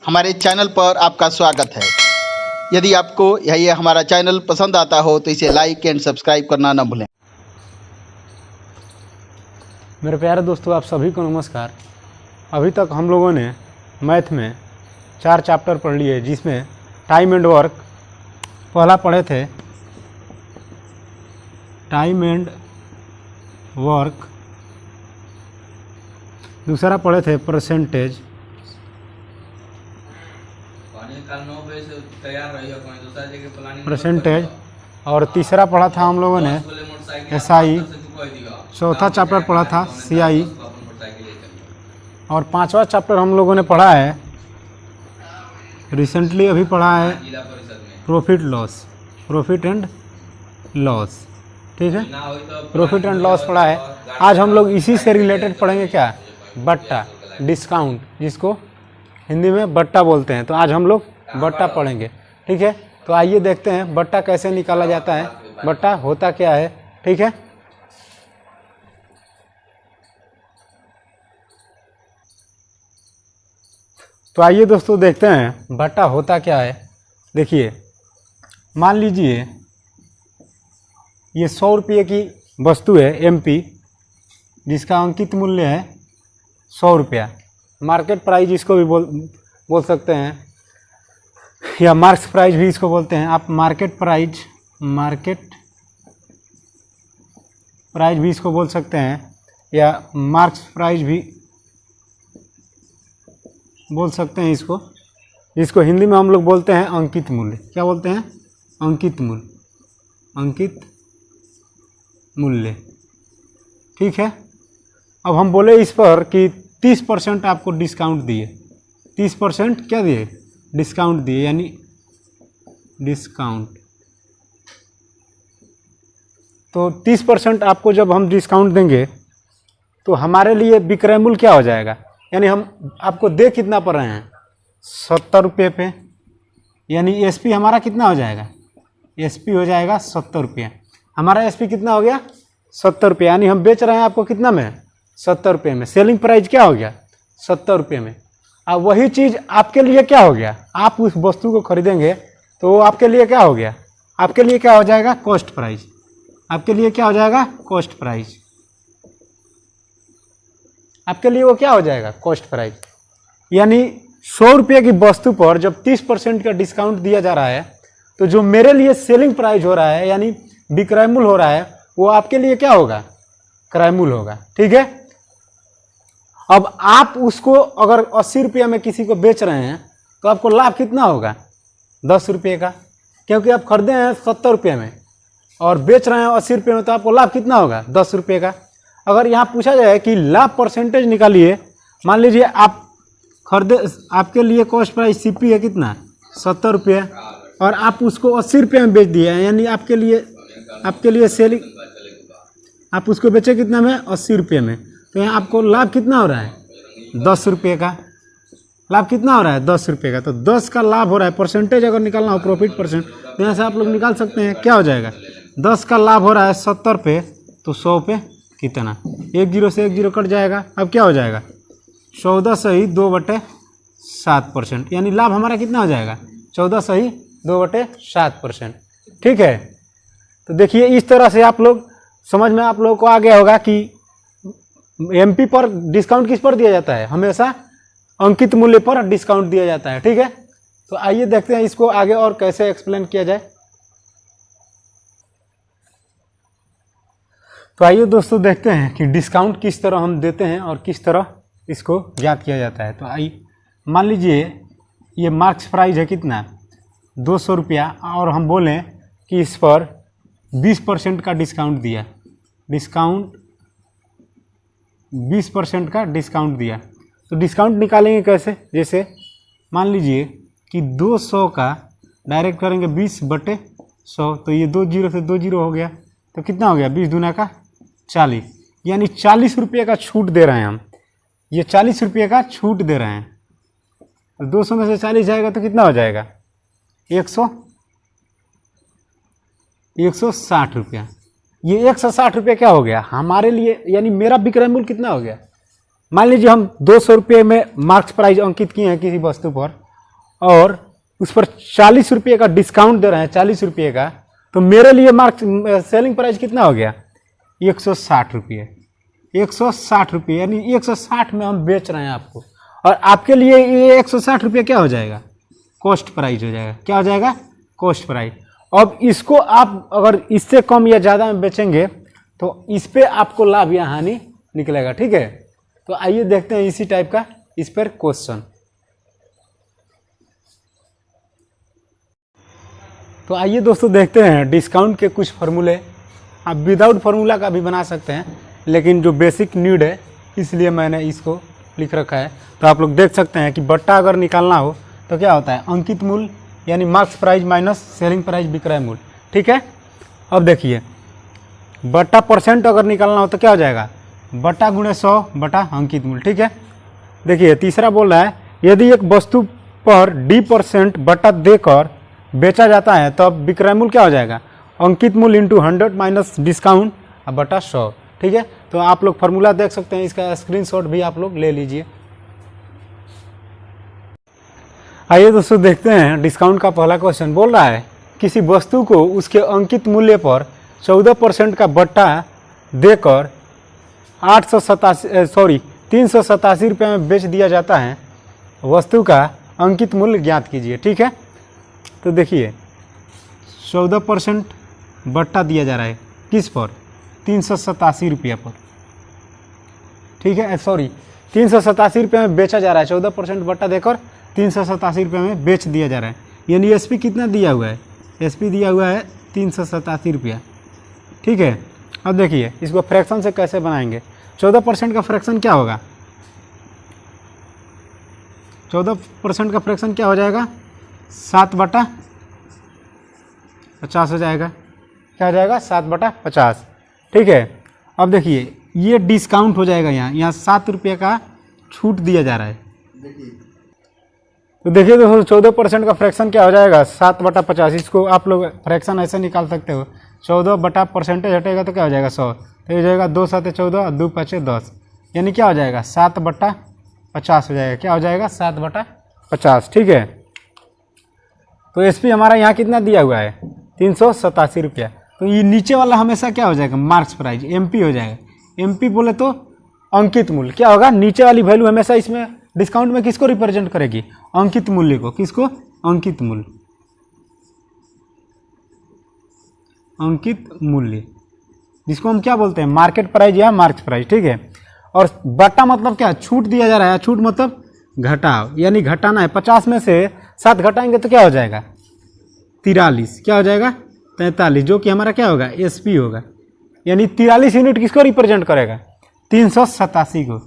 हमारे चैनल पर आपका स्वागत है। यदि आपको यह हमारा चैनल पसंद आता हो तो इसे लाइक एंड सब्सक्राइब करना न भूलें। मेरे प्यारे दोस्तों, आप सभी को नमस्कार। अभी तक हम लोगों ने मैथ में 4 चैप्टर पढ़ लिए, जिसमें टाइम एंड वर्क पहला पढ़े थे। टाइम एंड वर्क दूसरा पढ़े थे परसेंटेज, और तीसरा पढ़ा था हम लोगों ने SI, चौथा चैप्टर पढ़ा था CI, और 5वां चैप्टर हम लोगों ने पढ़ा है रिसेंटली, अभी पढ़ा है प्रॉफिट एंड लॉस। ठीक है, प्रॉफिट एंड लॉस पढ़ा है। आज हम लोग इसी से रिलेटेड पढ़ेंगे क्या, बट्टा, डिस्काउंट, जिसको हिंदी में बट्टा बोलते हैं। तो आज हम लोग बट्टा पढ़ेंगे। ठीक है, तो आइए देखते हैं बट्टा कैसे निकाला जाता है, बट्टा होता क्या है। ठीक है, तो आइए दोस्तों देखते हैं बट्टा होता क्या है। देखिए, मान लीजिए ये 100 रुपये की वस्तु है MP, जिसका अंकित मूल्य है 100 रुपया। मार्केट प्राइस इसको भी बोल सकते हैं, या मार्क्स प्राइस भी इसको बोलते हैं। आप मार्केट प्राइस भी इसको बोल सकते हैं, या मार्क्स प्राइस भी बोल सकते हैं इसको। इसको हिंदी में हम लोग बोलते हैं अंकित मूल्य। क्या बोलते हैं? अंकित मूल्य। ठीक है, अब हम बोले इस पर कि 30% आपको डिस्काउंट दिए। 30% क्या दिए? डिस्काउंट दिए, यानी डिस्काउंट। तो 30% आपको जब हम डिस्काउंट देंगे तो हमारे लिए विक्रय मूल्य क्या हो जाएगा, यानी हम आपको दे कितना पड़ रहे हैं? 70 रुपये पे, यानी SP हमारा कितना हो जाएगा? SP हो जाएगा 70 रुपये। हमारा SP कितना हो गया? 70 रुपये, यानी हम बेच रहे हैं आपको कितना में? 70 रुपये में। सेलिंग प्राइस क्या हो गया? 70 रुपये में। अब वही चीज़ आपके लिए क्या हो गया? आप उस वस्तु को खरीदेंगे तो आपके लिए क्या हो गया? आपके लिए क्या हो जाएगा? Cost price. आपके लिए क्या हो जाएगा? Cost price. आपके लिए वो क्या हो जाएगा? Cost price. यानी 100 रुपये की वस्तु पर जब 30% का डिस्काउंट दिया जा रहा है, तो जो मेरे लिए सेलिंग प्राइस हो रहा है, यानी विक्रय मूल्य हो रहा है, वो आपके लिए क्या होगा? क्रय मूल्य होगा। ठीक है, अब आप उसको अगर 80 रुपये में किसी को बेच रहे हैं तो आपको लाभ कितना होगा? 10 रुपये का, क्योंकि आप खरीदे हैं 70 रुपये में और बेच रहे हैं 80 रुपये में, तो आपको लाभ कितना होगा? 10 रुपये का। अगर यहाँ पूछा जाए कि लाभ परसेंटेज निकालिए, मान लीजिए आप खरीदे, आपके लिए कॉस्ट प्राइस CP है कितना? 70 रुपये, और आप उसको 80 रुपये में बेच दिए, यानी आपके लिए सेलिंग, आप उसको बेचे कितना में? 80 रुपये में। तो यहाँ आपको लाभ कितना हो रहा है? 10 रुपये का। लाभ कितना हो रहा है? 10 रुपये का। तो 10 का लाभ हो रहा है। परसेंटेज अगर निकालना हो, प्रॉफिट परसेंट, तो यहाँ से आप लोग निकाल सकते हैं। क्या हो जाएगा? 10 का लाभ हो रहा है 70 पे, तो 100 पे कितना? 1 0 से 1 0 कट जाएगा। अब क्या हो जाएगा? 14 सही 2/7%, यानी लाभ हमारा कितना हो जाएगा? 14 सही 2/7%। ठीक है, तो देखिए इस तरह से आप लोग समझ में आप लोगों को आ गया होगा कि MP पर डिस्काउंट किस पर दिया जाता है? हमेशा अंकित मूल्य पर डिस्काउंट दिया जाता है। ठीक है, तो आइए देखते हैं इसको आगे और कैसे एक्सप्लेन किया जाए। तो आइए दोस्तों देखते हैं कि डिस्काउंट किस तरह हम देते हैं और किस तरह इसको ज्ञात किया जाता है। तो आइए, मान लीजिए ये मार्क्स प्राइस है कितना? 200 रुपया, और हम बोलें कि इस पर 20% का डिस्काउंट दिया। 20% का डिस्काउंट दिया। तो डिस्काउंट निकालेंगे कैसे? जैसे मान लीजिए कि 200 का डायरेक्ट करेंगे 20/100, तो ये 2 0 से 2 0 हो गया, तो कितना हो गया? 20 दूना का 40, यानी 40 रुपये का छूट दे रहे हैं हम। ये 40 रुपये का छूट दे रहे हैं। तो 200 में से 40 जाएगा तो कितना हो जाएगा? 160 रुपया। ये 160 रुपये क्या हो गया हमारे लिए, यानी मेरा विक्रय मूल्य कितना हो गया? मान लीजिए हम 200 रुपये में मार्क्स प्राइस अंकित किए हैं किसी वस्तु पर, और उस पर 40 रुपये का डिस्काउंट दे रहे हैं, 40 रुपये का, तो मेरे लिए सेलिंग प्राइस कितना हो गया? 160 रुपये। 160 रुपये यानी 160 में हम बेच रहे हैं आपको, और आपके लिए ये 160 रुपये क्या हो जाएगा? कॉस्ट प्राइस हो जाएगा। क्या हो जाएगा? Cost price. अब इसको आप अगर इससे कम या ज़्यादा में बेचेंगे तो इस पर आपको लाभ या हानि निकलेगा। ठीक है, तो आइए देखते हैं इसी टाइप का इस पर क्वेश्चन। तो आइए दोस्तों देखते हैं डिस्काउंट के कुछ फार्मूले। आप विदाउट फार्मूला का भी बना सकते हैं, लेकिन जो बेसिक नीड है इसलिए मैंने इसको लिख रखा है। तो आप लोग देख सकते हैं कि बट्टा अगर निकालना हो तो क्या होता है? अंकित मूल्य यानी marks price minus selling price विक्रय मूल्य। ठीक है, अब देखिए बट्टा परसेंट अगर निकालना हो तो क्या हो जाएगा? बट्टा गुणे 100 बटा अंकित मूल्य। ठीक है, देखिए तीसरा बोल रहा है यदि एक वस्तु पर D% बट्टा देकर बेचा जाता है तब विक्रय मूल्य क्या हो जाएगा? अंकित मूल्य इंटू 100 माइनस डिस्काउंट बटा 100। ठीक है, तो आप लोग फार्मूला देख सकते हैं, इसका स्क्रीनशॉट भी आप लोग ले लीजिए। आइए दोस्तों देखते हैं डिस्काउंट का पहला क्वेश्चन। बोल रहा है किसी वस्तु को उसके अंकित मूल्य पर 14% का बट्टा देकर 387 रुपये में बेच दिया जाता है। वस्तु का अंकित मूल्य ज्ञात कीजिए। ठीक है, तो देखिए 14% बट्टा दिया जा रहा है किस पर? 387 रुपये पर। ठीक है, 387 रुपये में बेचा जा रहा है। 14% बट्टा देकर 387 रुपये में बेच दिया जा रहा है। यानी एसपी कितना दिया हुआ है? एसपी दिया हुआ है 387 रुपया। ठीक है, अब देखिए इसको फ्रैक्शन से कैसे बनाएंगे। 14% का फ्रैक्शन क्या होगा? 14% का फ्रैक्शन क्या हो जाएगा? 7/50 हो जाएगा। क्या हो जाएगा? 7/50। ठीक है, अब देखिए ये डिस्काउंट हो जाएगा। यहाँ 7 रुपये का छूट दिया जा रहा है। तो देखिए दोस्तों 14% का फ्रैक्शन क्या हो जाएगा? 7/50। इसको आप लोग फ्रैक्शन ऐसे निकाल सकते हो। 14 बटा परसेंटेज हटेगा तो क्या हो जाएगा? 100। तो ये हो जाएगा 2 7 14 और 2 5 10, यानी क्या हो जाएगा? 7/50 हो जाएगा। क्या हो जाएगा? 7/50। ठीक है, तो एसपी हमारा यहाँ कितना दिया हुआ है? 387 रुपया। तो ये नीचे वाला हमेशा क्या हो जाएगा? मार्क्स प्राइस, एमपी हो जाएगा। एमपी बोले तो अंकित मूल्य क्या होगा? नीचे वाली वैल्यू हमेशा इसमें डिस्काउंट में किसको रिप्रेजेंट करेगी? अंकित मूल्य को। किसको? अंकित मूल्य। अंकित मूल्य जिसको हम क्या बोलते हैं? मार्केट प्राइस या मार्क्स प्राइस। ठीक है, और बट्टा मतलब क्या? छूट दिया जा रहा है। छूट मतलब घटाव, यानी घटाना है। 50 में से 7 घटाएंगे तो क्या हो जाएगा? 43। क्या हो जाएगा? 43, जो कि हमारा क्या होगा? एसपी होगा। यानी 43 यूनिट किसको रिप्रेजेंट करेगा? 387 को।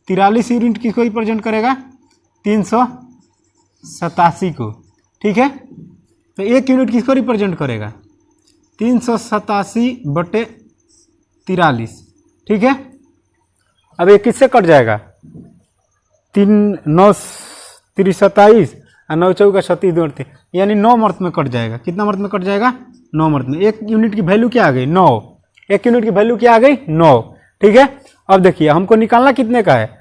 43 यूनिट किसको रिप्रेजेंट करेगा? 387 को। ठीक है, तो 1 यूनिट किसको रिप्रेजेंट करेगा? 387/43। ठीक है, अब ये किससे कट जाएगा? 3 9 27 और 9 4 36 2 3, यानी 9 मर्त में कट जाएगा। कितना मर्त में कट जाएगा? 9 मर्त में। 1 यूनिट की वैल्यू क्या आ गई? 9। 1 यूनिट की वैल्यू क्या आ गई? 9। ठीक है, अब देखिए हमको निकालना कितने का है?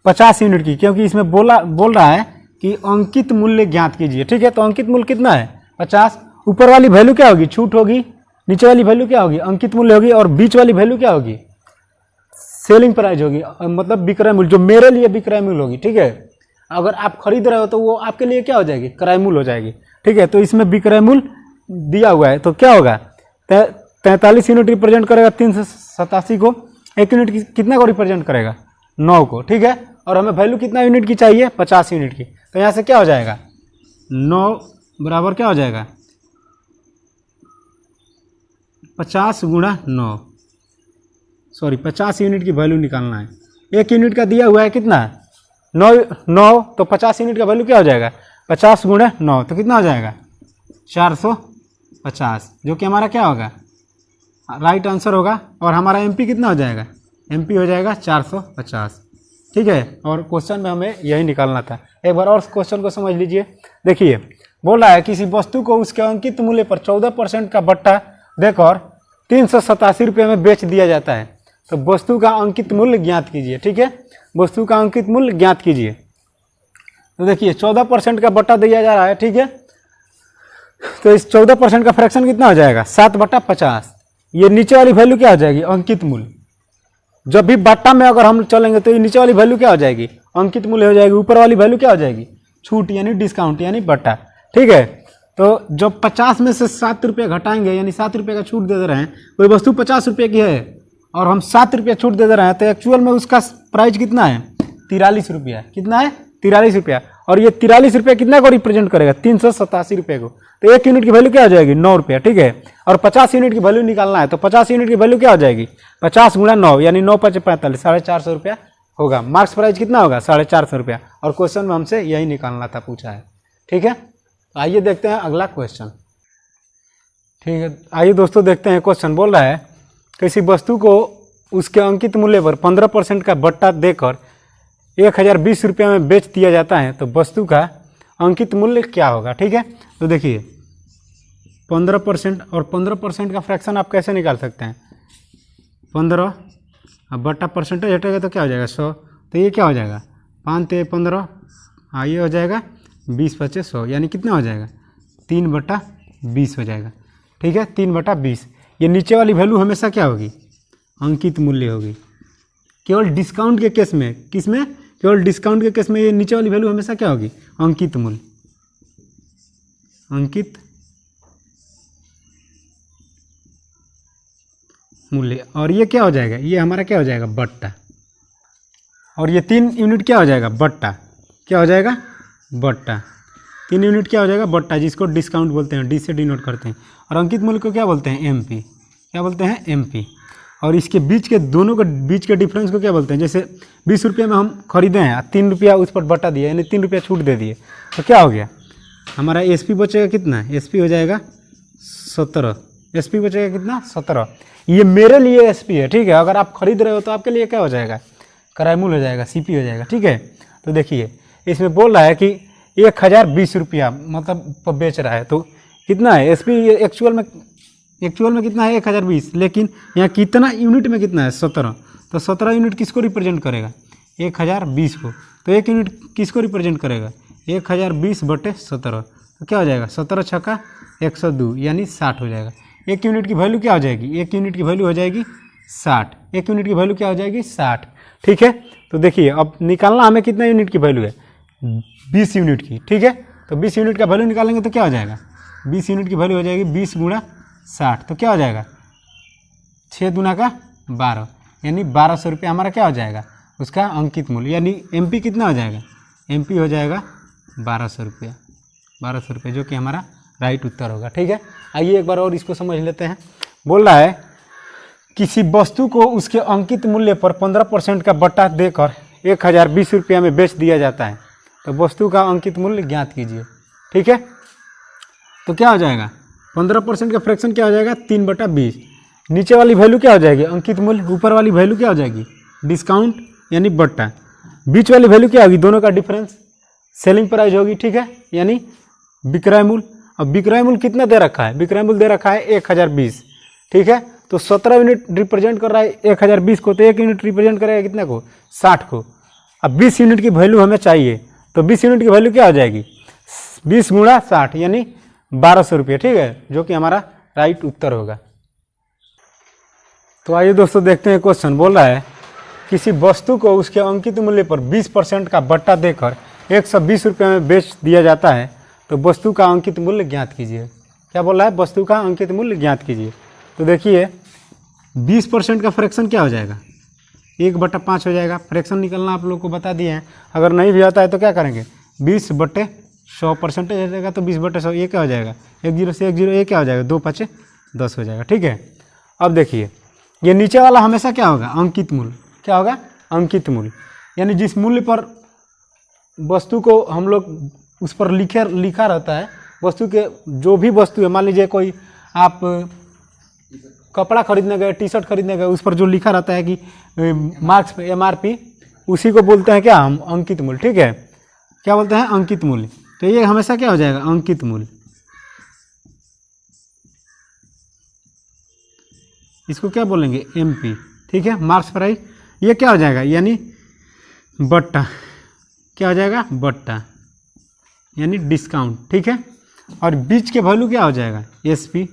50 यूनिट की, क्योंकि इसमें बोल रहा है कि अंकित मूल्य ज्ञात कीजिए। ठीक है, तो अंकित मूल्य कितना है? 50। ऊपर वाली वैल्यू क्या होगी? छूट होगी। नीचे वाली वैल्यू क्या होगी? अंकित मूल्य होगी। और बीच वाली वैल्यू क्या होगी? सेलिंग प्राइस होगी, मतलब विक्रय मूल्य, जो मेरे लिए विक्रय मूल्य होगी। ठीक है, अगर आप खरीद रहे हो तो वो आपके लिए क्या हो जाएगी? क्रय मूल्य हो जाएगी। ठीक है, तो इसमें विक्रय मूल्य दिया हुआ है, तो क्या होगा? 43 यूनिट रिप्रेजेंट करेगा 387 को। 1 यूनिट कितना को रिप्रेजेंट करेगा? 9 को। ठीक है, और हमें वैल्यू कितना यूनिट की चाहिए? 50 यूनिट की। तो यहाँ से क्या हो जाएगा? 9 बराबर क्या हो जाएगा? 50 गुणा 9, 50 यूनिट की वैल्यू निकालना है। 1 यूनिट का दिया हुआ है कितना? 9, तो 50 यूनिट का वैल्यू क्या हो जाएगा? 50 गुणा 9, तो कितना हो जाएगा? 450, जो कि हमारा क्या होगा? राइट आंसर होगा। और हमारा एमपी कितना हो जाएगा? एमपी हो जाएगा 450। ठीक है, और क्वेश्चन में हमें यही निकालना था। एक बार और क्वेश्चन को समझ लीजिए। देखिए बोल रहा है किसी वस्तु को उसके अंकित मूल्य पर 14% का बट्टा देकर 387 रुपये में बेच दिया जाता है, तो वस्तु का अंकित मूल्य ज्ञात कीजिए। ठीक है, वस्तु का अंकित मूल्य ज्ञात कीजिए। तो देखिए 14% का बट्टा दिया जा रहा है, ठीक है। तो इस 14% का फ्रैक्शन कितना हो जाएगा, 7/50। ये नीचे वाली वैल्यू क्या हो जाएगी, अंकित मूल्य। जब भी बट्टा में अगर हम चलेंगे तो ये नीचे वाली वैल्यू क्या हो जाएगी, अंकित मूल्य हो जाएगी। ऊपर वाली वैल्यू क्या हो जाएगी, छूट यानी डिस्काउंट यानी बट्टा, ठीक है। तो जब 50 में से 7 रुपये घटाएंगे यानी 7 रुपये का छूट दे रहे हैं, कोई वस्तु 50 रुपये की है और हम 7 रुपये छूट दे रहे हैं, तो एक्चुअल में उसका प्राइस कितना है, 43 रुपया। कितना है, 43 रुपया। और ये 43 रुपये कितना को रिप्रेजेंट करेगा, 387 रुपये को। तो 1 यूनिट की वैल्यू क्या हो जाएगी, 9 रुपया, ठीक है। और 50 यूनिट की वैल्यू निकालना है, तो 50 यूनिट की वैल्यू क्या हो जाएगी, 50 × 9 यानी 9 × 5 = 45, 450 रुपया होगा। मार्क्स प्राइस कितना होगा, 450 रुपया। और क्वेश्चन में हमसे यही निकालना था, पूछा है, ठीक है। आइए देखते हैं अगला क्वेश्चन, ठीक है। आइए दोस्तों देखते हैं क्वेश्चन। बोल रहा है किसी वस्तु को उसके अंकित मूल्य पर 15% का बट्टा देकर 1020 रुपये में बेच दिया जाता है, तो वस्तु का अंकित मूल्य क्या होगा, ठीक है। तो देखिए 15% और 15% का फ्रैक्शन आप कैसे निकाल सकते हैं, 15 अब बट्टा परसेंटेज हटेगा तो क्या हो जाएगा, 100। तो ये क्या हो जाएगा, 5 × 15, हाँ ये हो जाएगा 20 × 5 = 100, यानी कितना हो जाएगा, 3/20 हो जाएगा, ठीक है। 3/20। ये नीचे वाली वैल्यू हमेशा क्या होगी, अंकित मूल्य होगी। केवल डिस्काउंट के केस में, किस में, केवल डिस्काउंट के केस में ये नीचे वाली वैल्यू हमेशा क्या होगी, अंकित मूल्य, अंकित मूल्य। और ये क्या हो जाएगा, ये हमारा क्या हो जाएगा, बट्टा। और ये 3 यूनिट क्या हो जाएगा, बट्टा। क्या हो जाएगा, बट्टा। 3 यूनिट क्या हो जाएगा, बट्टा, जिसको डिस्काउंट बोलते हैं, डी से डिनोट करते हैं। और अंकित मूल्य को क्या बोलते हैं, एमपी। क्या बोलते हैं, एमपी। और इसके बीच के दोनों के बीच के डिफरेंस को क्या बोलते हैं, जैसे 20 रुपये में हम खरीदे हैं, 3 रुपया उस पर बट्टा दिया यानी 3 रुपया छूट दे दिए, तो क्या हो गया, हमारा एसपी बचेगा कितना, एसपी हो जाएगा 17। एसपी बचेगा कितना, 17। ये मेरे लिए एसपी है, ठीक है। अगर आप खरीद रहे हो तो आपके लिए क्या हो जाएगा, किराया मूल्य हो जाएगा, सीपी हो जाएगा, ठीक है। तो देखिए इसमें बोल रहा है कि 1020 रुपया मतलब बेच रहा है, तो कितना है एसपी, एक्चुअल में कितना है, 1020। लेकिन यहाँ कितना यूनिट में कितना है, 17। तो 17 यूनिट किसको रिप्रेजेंट करेगा, 1020 को। तो 1 यूनिट किसको रिप्रेजेंट करेगा, 1020/17। तो क्या हो जाएगा, 17 × 102 यानी 60 हो जाएगा। 1 यूनिट की वैल्यू क्या हो जाएगी, 1 यूनिट की वैल्यू हो जाएगी 60। 1 यूनिट की वैल्यू क्या हो जाएगी, 60, ठीक है। तो देखिए अब निकालना हमें कितना यूनिट की वैल्यू है, 20 यूनिट की, ठीक है। तो 20 यूनिट का वैल्यू निकालेंगे तो क्या हो जाएगा, 20 यूनिट की वैल्यू हो जाएगी 20 × 60। तो क्या हो जाएगा, 6 दूना का 12 यानी 1200 रुपये हमारा क्या हो जाएगा, उसका अंकित मूल्य। यानी एमपी कितना हो जाएगा, एमपी हो जाएगा 1200 रुपया, 1200 रुपये, जो कि हमारा राइट उत्तर होगा, ठीक है। आइए एक बार और इसको समझ लेते हैं। बोल रहा है किसी वस्तु को उसके अंकित मूल्य पर 15% का बट्टा देकर 1020 रुपया में बेच दिया जाता है, तो वस्तु का अंकित मूल्य ज्ञात कीजिए, ठीक है। तो क्या हो जाएगा, 15% का फ्रैक्शन क्या हो जाएगा, 3/20। नीचे वाली वैल्यू क्या हो जाएगी, अंकित मूल्य। ऊपर वाली वैल्यू क्या हो जाएगी, डिस्काउंट यानी बट्टा। बीच वाली वैल्यू क्या होगी, दोनों का डिफरेंस, सेलिंग प्राइस होगी, ठीक है, यानी विक्रय मूल्य। अब विक्रय मूल्य कितना दे रखा है, विक्रय मूल्य दे रखा है 1020, ठीक है। तो 17 यूनिट रिप्रेजेंट कर रहा है 1020 को, तो 1 यूनिट रिप्रेजेंट करेगा कितना को, 60 को। अब 20 यूनिट की वैल्यू हमें चाहिए, तो 20 यूनिट की वैल्यू क्या हो जाएगी, 20 × 60 यानी 1200 रुपये, ठीक है, जो कि हमारा राइट उत्तर होगा। तो आइए दोस्तों देखते हैं क्वेश्चन। बोल रहा है किसी वस्तु को उसके अंकित मूल्य पर 20% का बट्टा देकर 120 रुपये में बेच दिया जाता है, तो वस्तु का अंकित मूल्य ज्ञात कीजिए। क्या बोल रहा है, वस्तु का अंकित मूल्य ज्ञात कीजिए। तो देखिए 20% का फ्रैक्शन क्या हो जाएगा, 1/5 हो जाएगा। फ्रैक्शन निकलना आप लोग को बता दिए हैं, अगर नहीं भी आता है तो क्या करेंगे, 20/100 परसेंटेज हो जाएगा, तो 20/100 ये क्या हो जाएगा, 1 0 से 1 0, ये क्या हो जाएगा, 2 5 10 हो जाएगा, ठीक है। अब देखिए ये नीचे वाला हमेशा क्या होगा, अंकित मूल्य। क्या होगा, अंकित मूल्य, यानी जिस मूल्य पर वस्तु को हम लोग उस पर लिखा रहता है, वस्तु के जो भी वस्तु है, मान लीजिए कोई आप कपड़ा खरीदने गए, टी शर्ट खरीदने गए, उस पर जो लिखा रहता है कि मार्क्स पे MRP, उसी को बोलते हैं क्या हम, अंकित मूल्य, ठीक है। क्या बोलते हैं, अंकित मूल्य। तो ये हमेशा क्या हो जाएगा, अंकित मूल्य। इसको क्या बोलेंगे, MP, ठीक है। मार्क्स प्राइस ये क्या हो जाएगा, यानी बट्टा। क्या हो जाएगा, बट्टा, यानी डिस्काउंट, ठीक है। और बीच के वैल्यू क्या हो जाएगा, एसपी।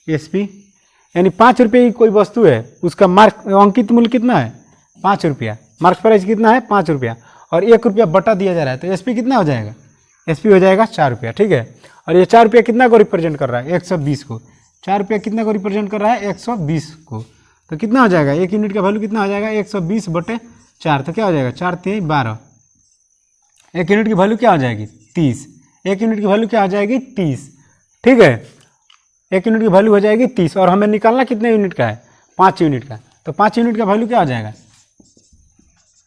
एसपी यानी 5 रुपये की कोई वस्तु है, उसका मार्क अंकित मूल्य कितना है, 5 रुपया। मार्क प्राइस कितना है, 5 रुपया, और 1 रुपया बटा दिया जा रहा है, तो एसपी कितना हो जाएगा, एसपी हो जाएगा 4 रुपया, ठीक है। और ये 4 रुपया कितना को रिप्रेजेंट कर रहा है, 120 को। 4 रुपया कितना को रिप्रेजेंट कर रहा है, 120 को। तो कितना हो जाएगा, 1 यूनिट का वैल्यू कितना हो जाएगा, 120 बटे 4, तो क्या हो जाएगा, 4 3 12। 1 यूनिट की वैल्यू क्या हो जाएगी, 30। 1 यूनिट की वैल्यू क्या हो जाएगी, 30, ठीक है। 1 यूनिट की वैल्यू हो जाएगी 30, और हमें निकालना कितने यूनिट का है, 5 यूनिट का। तो 5 यूनिट का वैल्यू क्या हो जाएगा,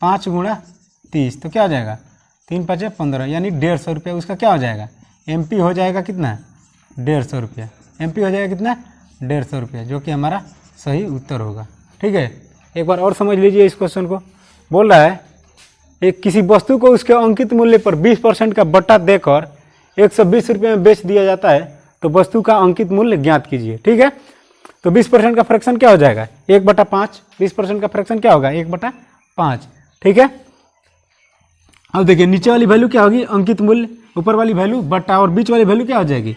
5 गुणा 30, तो क्या हो जाएगा, 3 5 15, यानी 150 रुपया उसका क्या हो जाएगा, एमपी हो जाएगा कितना, 150 रुपया। एमपी हो जाएगा कितना, 150 रुपया, जो कि हमारा सही उत्तर होगा, ठीक है। एक बार और समझ लीजिए इस क्वेश्चन को। बोल रहा है एक किसी वस्तु को उसके अंकित मूल्य पर 20% का बट्टा देकर 120 रुपये में बेच दिया जाता है, तो वस्तु का अंकित मूल्य ज्ञात कीजिए, ठीक है। तो 20% का फ्रैक्शन क्या हो जाएगा, 1/5। 20% का फ्रैक्शन क्या होगा, 1/5, ठीक है। अब देखिए नीचे वाली वैल्यू क्या होगी, अंकित मूल्य, ऊपर वाली वैल्यू बट्टा, और बीच वाली वैल्यू क्या हो जाएगी,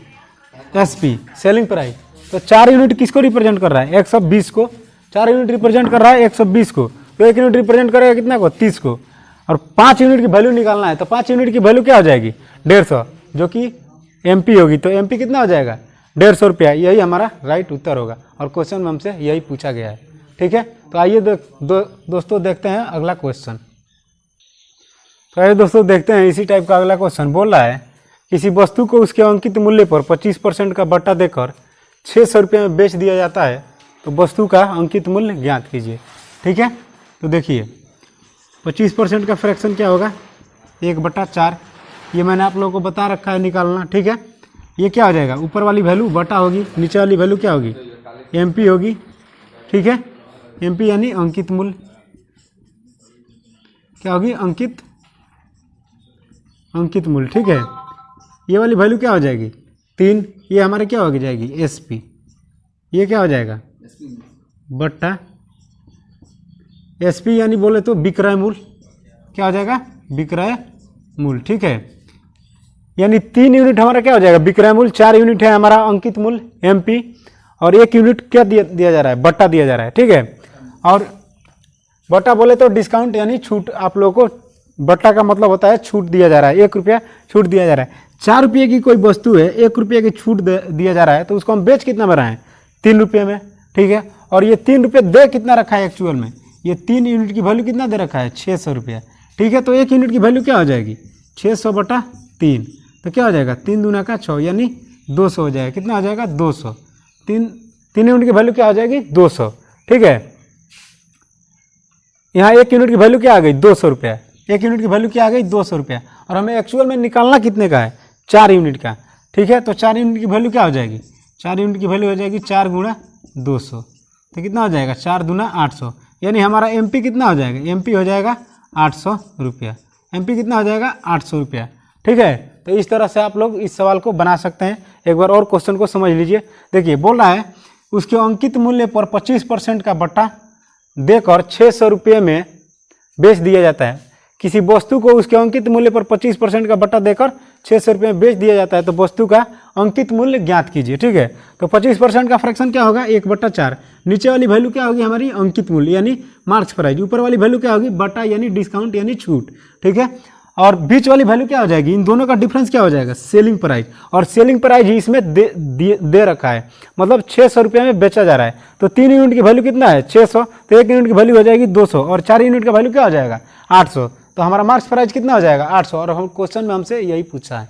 एसपी, सेलिंग प्राइस। तो 4 यूनिट किसको रिप्रेजेंट कर रहा है, 120 को। 4 यूनिट रिप्रेजेंट कर रहा है 120 को, तो 1 यूनिट रिप्रेजेंट करेगा कितना को, 30 को। और 5 यूनिट की वैल्यू निकालना है, तो 5 यूनिट की वैल्यू क्या हो जाएगी, 150, जो कि एमपी होगी। तो एमपी कितना हो जाएगा, 150 रुपया। यही हमारा राइट उत्तर होगा, और क्वेश्चन में हमसे यही पूछा गया है, ठीक है। तो आइए दोस्तों देखते हैं अगला क्वेश्चन। तो आइए दोस्तों देखते हैं इसी टाइप का अगला क्वेश्चन। बोल रहा है किसी वस्तु को उसके अंकित मूल्य पर 25% का बट्टा देकर 600 रुपये में बेच दिया जाता है, तो वस्तु का अंकित मूल्य ज्ञात कीजिए, ठीक है। तो देखिए 25% का फ्रैक्शन क्या होगा, 1/4। ये मैंने आप लोगों को बता रखा है निकालना, ठीक है। ये क्या हो जाएगा, ऊपर वाली वैल्यू बटा होगी, नीचे वाली वैल्यू क्या होगी, एमपी होगी, ठीक है। एमपी यानी अंकित मूल्य, क्या होगी, अंकित मूल्य, ठीक है। ये वाली वैल्यू क्या हो जाएगी, 3। ये हमारे क्या हो जाएगी, एसपी। ये क्या हो जाएगा, बट्टा एसपी, यानी बोले तो विक्रय मूल्य, क्या हो जाएगा, विक्रय मूल्य, ठीक है। यानी 3 यूनिट हमारा क्या हो जाएगा, विक्रय मूल्य। 4 यूनिट है हमारा अंकित मूल्य एमपी, और 1 यूनिट क्या दिया जा रहा है, बट्टा दिया जा रहा है, ठीक है। और बट्टा बोले तो डिस्काउंट यानी छूट, आप लोगों को बट्टा का मतलब होता है छूट दिया जा रहा है, 1 रुपया छूट दिया जा रहा है। 4 रुपये की कोई वस्तु है, 1 रुपये की छूट दिया जा रहा है, तो उसको हम बेच कितना में रहे हैं, 3 रुपये में, ठीक है। और ये 3 रुपये दे कितना रखा है एक्चुअल में, ये 3 यूनिट की वैल्यू कितना दे रखा है, 600 रुपया, ठीक है। तो 1 यूनिट की वैल्यू क्या हो जाएगी, 600/3, तो क्या हो जाएगा, 3 दूना का 6, यानी 200 हो जाएगा। कितना हो जाएगा, 200। 3 यूनिट की वैल्यू क्या हो जाएगी, 200, ठीक है। यहाँ 1 यूनिट की वैल्यू क्या आ गई, 200 रुपया। 1 यूनिट की वैल्यू क्या आ गई, 200 रुपया, और हमें एक्चुअल में निकालना कितने का है, 4 यूनिट का, ठीक है। तो 4 यूनिट की वैल्यू क्या हो जाएगी, 4 यूनिट की वैल्यू हो जाएगी 4 गुणा 200, तो कितना हो जाएगा, 4 दूना 800, यानी हमारा एमपी कितना हो जाएगा, एमपी हो जाएगा 800 रुपया। एमपी कितना हो जाएगा, 800 रुपया, ठीक है। तो इस तरह से आप लोग इस सवाल को बना सकते हैं। एक बार और क्वेश्चन को समझ लीजिए। देखिए बोल रहा है उसके अंकित मूल्य पर 25% का बट्टा देकर 600 रुपये में बेच दिया जाता है। किसी वस्तु को उसके अंकित मूल्य पर 25% का बट्टा देकर 600 रुपये में बेच दिया जाता है, तो वस्तु का अंकित मूल्य ज्ञात कीजिए, ठीक है। तो 25% का फ्रैक्शन क्या होगा, 1/4। नीचे वाली वैल्यू क्या होगी, हमारी अंकित मूल्य यानी मार्क्स प्राइस। ऊपर वाली वैल्यू क्या होगी, बट्टा यानी डिस्काउंट यानी छूट, ठीक है। और बीच वाली वैल्यू क्या हो जाएगी, इन दोनों का डिफरेंस क्या हो जाएगा, सेलिंग प्राइस। और सेलिंग प्राइस ही इसमें दे रखा है, मतलब 600 रुपये में बेचा जा रहा है। तो 3 यूनिट की वैल्यू कितना है, 600, तो 1 यूनिट की वैल्यू हो जाएगी 200, और 4 यूनिट का वैल्यू क्या हो जाएगा, 800। तो हमारा मार्क्स प्राइस कितना हो जाएगा, 800, और हम क्वेश्चन में हमसे यही पूछा है।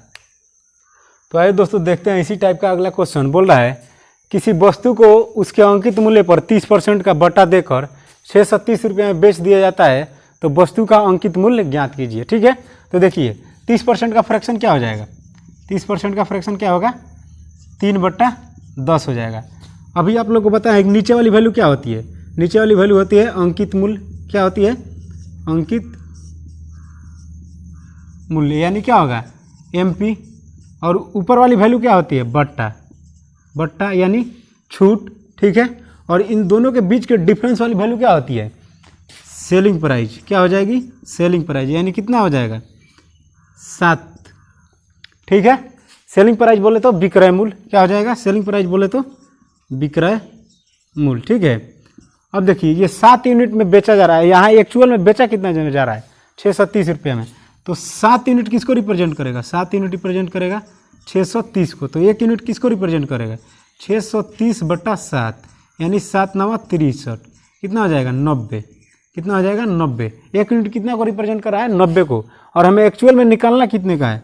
तो आइए दोस्तों देखते हैं इसी टाइप का अगला क्वेश्चन। बोल रहा है किसी वस्तु को उसके अंकित मूल्य पर 30% का बट्टा देकर 630 रुपये में बेच दिया जाता है, तो वस्तु का अंकित मूल्य ज्ञात कीजिए, ठीक है। तो देखिए 30% का फ्रैक्शन क्या हो जाएगा, 30% का फ्रैक्शन क्या होगा, 3/10 हो जाएगा। अभी आप लोग को पता है नीचे वाली वैल्यू क्या होती है, नीचे वाली वैल्यू होती है अंकित मूल्य। क्या होती है, अंकित मूल्य, यानी क्या होगा, एमपी। और ऊपर वाली वैल्यू क्या होती है, बट्टा यानी छूट, ठीक है। और इन दोनों के बीच के डिफरेंस वाली वैल्यू क्या होती है, सेलिंग प्राइस। क्या हो जाएगी, सेलिंग प्राइस, यानी कितना हो जाएगा, 7। ठीक है, सेलिंग प्राइस बोले तो विक्रय मूल्य क्या हो जाएगा, सेलिंग प्राइस बोले तो विक्रय मूल्य। ठीक है, अब देखिए ये 7 यूनिट में बेचा जा रहा है, यहाँ एक्चुअल में बेचा कितना जा रहा है 630 रुपये में, तो 7 यूनिट किसको रिप्रेजेंट करेगा, 7 यूनिट रिप्रेजेंट करेगा 630 को, तो 1 यूनिट किसको रिप्रेजेंट करेगा 630/7 यानी 7 9 63, कितना हो जाएगा 90, कितना हो जाएगा 90। 1 यूनिट कितना को रिप्रेजेंट कर रहा है 90 को, और हमें एक्चुअल में निकालना कितने का है